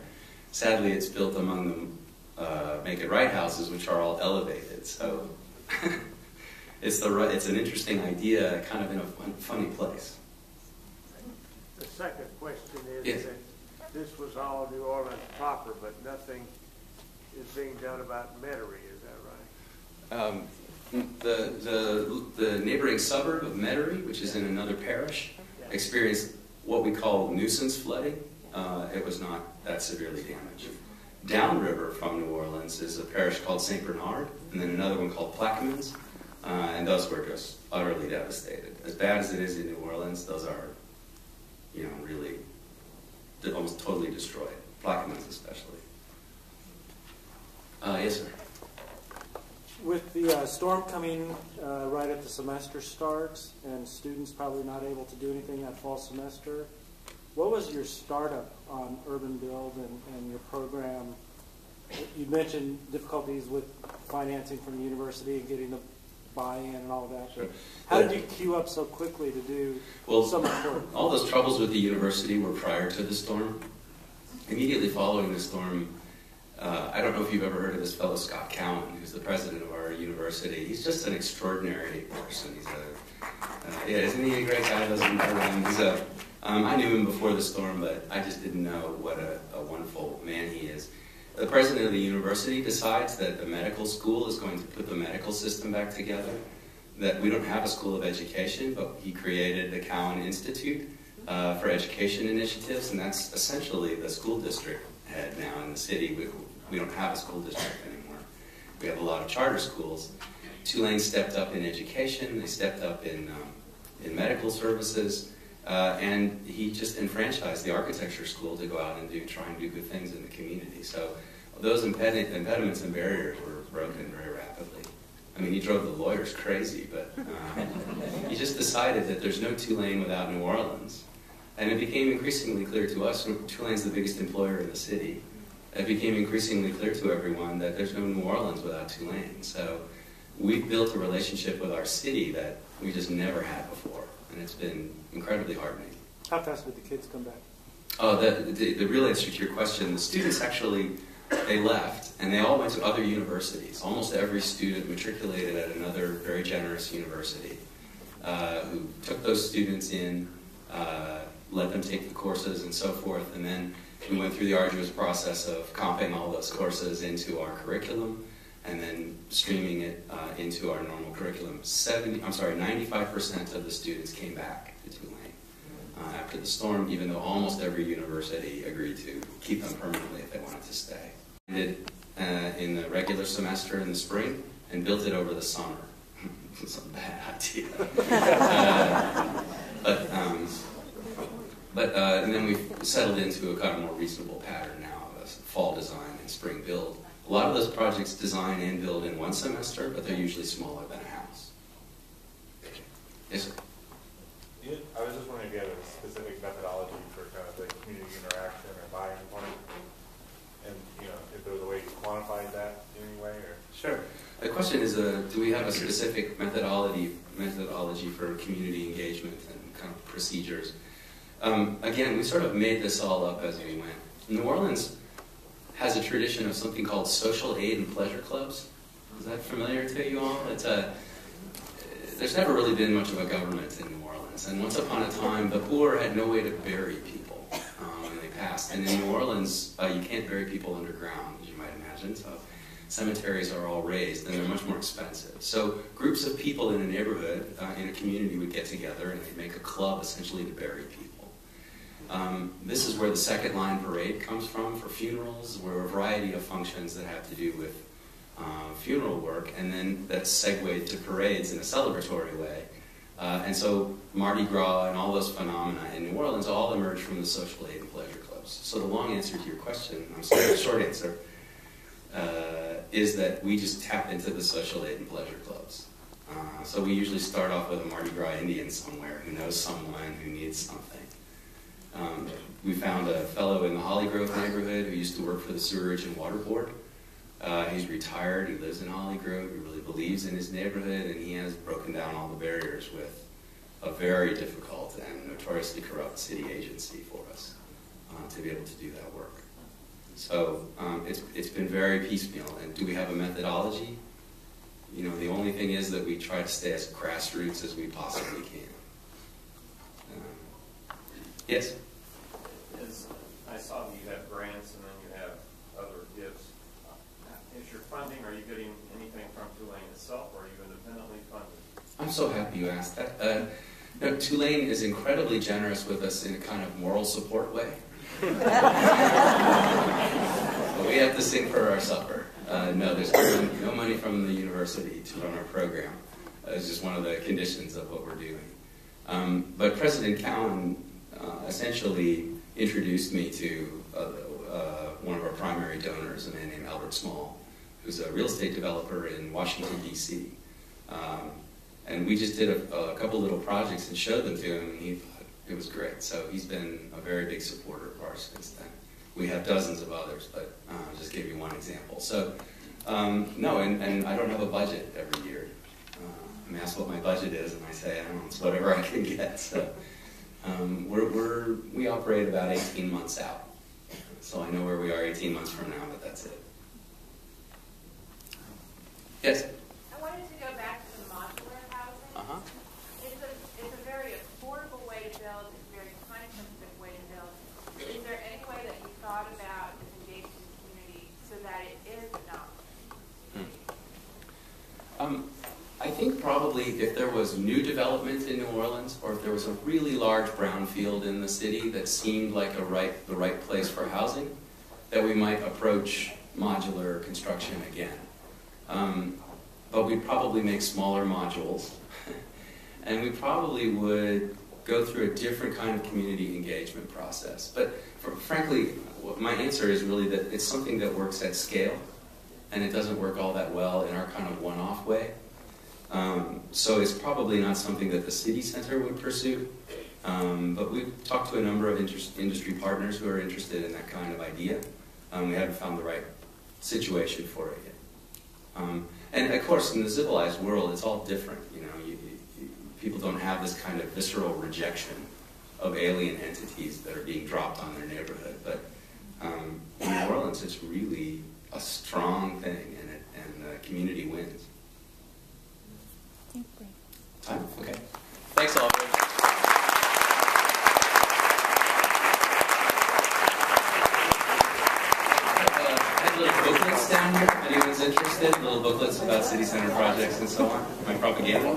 Sadly, it's built among the Make It Right houses, which are all elevated. So it's an interesting idea, kind of in a funny place. The second question is yes. that this was all New Orleans proper, but nothing is being done about Metairie, is that right? The neighboring suburb of Metairie, which is in another parish, experienced what we call nuisance flooding. It was not that severely damaged. Downriver from New Orleans is a parish called St. Bernhard, and then another one called Plaquemines, and those were just utterly devastated. As bad as it is in New Orleans, those are, really almost totally destroyed. Plaquemines especially. Yes, sir. With the storm coming right at the semester starts and students probably not able to do anything that fall semester, what was your startup on Urban Build and your program? You mentioned difficulties with financing from the university and getting the buy-in and all that. Sure. How did you queue up so quickly to do so much work? All those troubles with the university were prior to the storm. Immediately following the storm, I don't know if you've ever heard of this fellow Scott Cowan, who's the president of our university. He's just an extraordinary person. He's isn't he a great guy? I knew him before the storm, but I just didn't know what a wonderful man he is. The president of the university decides that the medical school is going to put the medical system back together, that we don't have a school of education, but he created the Cowan Institute for Education Initiatives, and that's essentially the school district head now in the city. We don't have a school district anymore. We have a lot of charter schools. Tulane stepped up in education. They stepped up in medical services. And he just enfranchised the architecture school to go out and try and do good things in the community. So those impediments and barriers were broken very rapidly. I mean, he drove the lawyers crazy, but he just decided that there's no Tulane without New Orleans. And it became increasingly clear to us, Tulane's the biggest employer in the city. It became increasingly clear to everyone that there's no New Orleans without Tulane. So we built a relationship with our city that we just never had before. And it's been incredibly heartening. How fast did the kids come back? Oh, the real answer to your question, the students actually, they left, and they all went to other universities. Almost every student matriculated at another very generous university, who took those students in, let them take the courses and so forth, and then we went through the arduous process of comping all those courses into our curriculum, and then streaming it into our normal curriculum. 95% of the students came back to Tulane after the storm, even though almost every university agreed to keep them permanently if they wanted to stay. We did in the regular semester in the spring and built it over the summer. It's a bad idea. And then we settled into a kind of more reasonable pattern now of a fall design and spring build. A lot of those projects design and build in one semester, but they're usually smaller than a house. Yes, sir? I was just wondering if you had a specific methodology for kind of the community interaction or buy-in point, and if there was a way you quantified that in any way, or? Sure. The question is, do we have a specific methodology for community engagement and kind of procedures? Again, we sort of made this all up as we went. New Orleans has a tradition of something called social aid and pleasure clubs. Is that familiar to you all? There's never really been much of a government in New Orleans, and once upon a time, the poor had no way to bury people when they passed. And in New Orleans, you can't bury people underground, as you might imagine. So cemeteries are all raised, and they're much more expensive. So groups of people in a neighborhood, in a community, would get together, and they'd make a club essentially to bury people. This is where the second line parade comes from for funerals, where a variety of functions that have to do with funeral work, and then that's segued to parades in a celebratory way. And so Mardi Gras and all those phenomena in New Orleans all emerged from the social aid and pleasure clubs. So the long answer to your question, I'm sorry, the short answer, is that we just tap into the social aid and pleasure clubs. So we usually start off with a Mardi Gras Indian somewhere who knows someone who needs something. We found a fellow in the Holly Grove neighborhood who used to work for the Sewerage and Water Board. He's retired, he lives in Holly Grove, he really believes in his neighborhood, and he has broken down all the barriers with a very difficult and notoriously corrupt city agency for us to be able to do that work. So it's been very piecemeal. And do we have a methodology? The only thing is that we try to stay as grassroots as we possibly can. Yes? I saw that you have grants and then you have other gifts. funding? Are you getting anything from Tulane itself, or are you independently funded? I'm so happy you asked that. Tulane is incredibly generous with us in a kind of moral support way. But we have to sing for our supper. No, there's no money from the university to run our program. It's just one of the conditions of what we're doing. But President Cowan essentially introduced me to one of our primary donors, a man named Albert Small, who's a real estate developer in Washington, D.C. And we just did a couple little projects and showed them to him, and he thought it was great. So he's been a very big supporter of ours since then. We have dozens of others, but I'll just give you one example. So, no, and I don't have a budget every year. I'm asked what my budget is, and I say, I don't know, it's whatever I can get. So we operate about 18 months out. So I know where we are 18 months from now, but that's it. Yes? I wanted to go back to the modular housing. It's a very affordable way to build. It's a very time-sensitive way to build. Is there any way that you thought about engaging the community so that it is an option? I think probably if there was new development in New Orleans, or if there was a really large brownfield in the city that seemed like the right place for housing, that we might approach modular construction again. But we'd probably make smaller modules, and we probably would go through a different kind of community engagement process. But frankly, my answer is really that it's something that works at scale, and it doesn't work all that well in our kind of one-off way. So it's probably not something that the city center would pursue, but we've talked to a number of industry partners who are interested in that kind of idea. We haven't found the right situation for it yet. And of course, in the civilized world, it's all different. You know, people don't have this kind of visceral rejection of alien entities that are being dropped on their neighborhood. But in New Orleans, it's really a strong thing, and the community wins. Time? Okay. Thanks all. I have little booklets down here, if anyone's interested. Little booklets about city center projects and so on. My propaganda.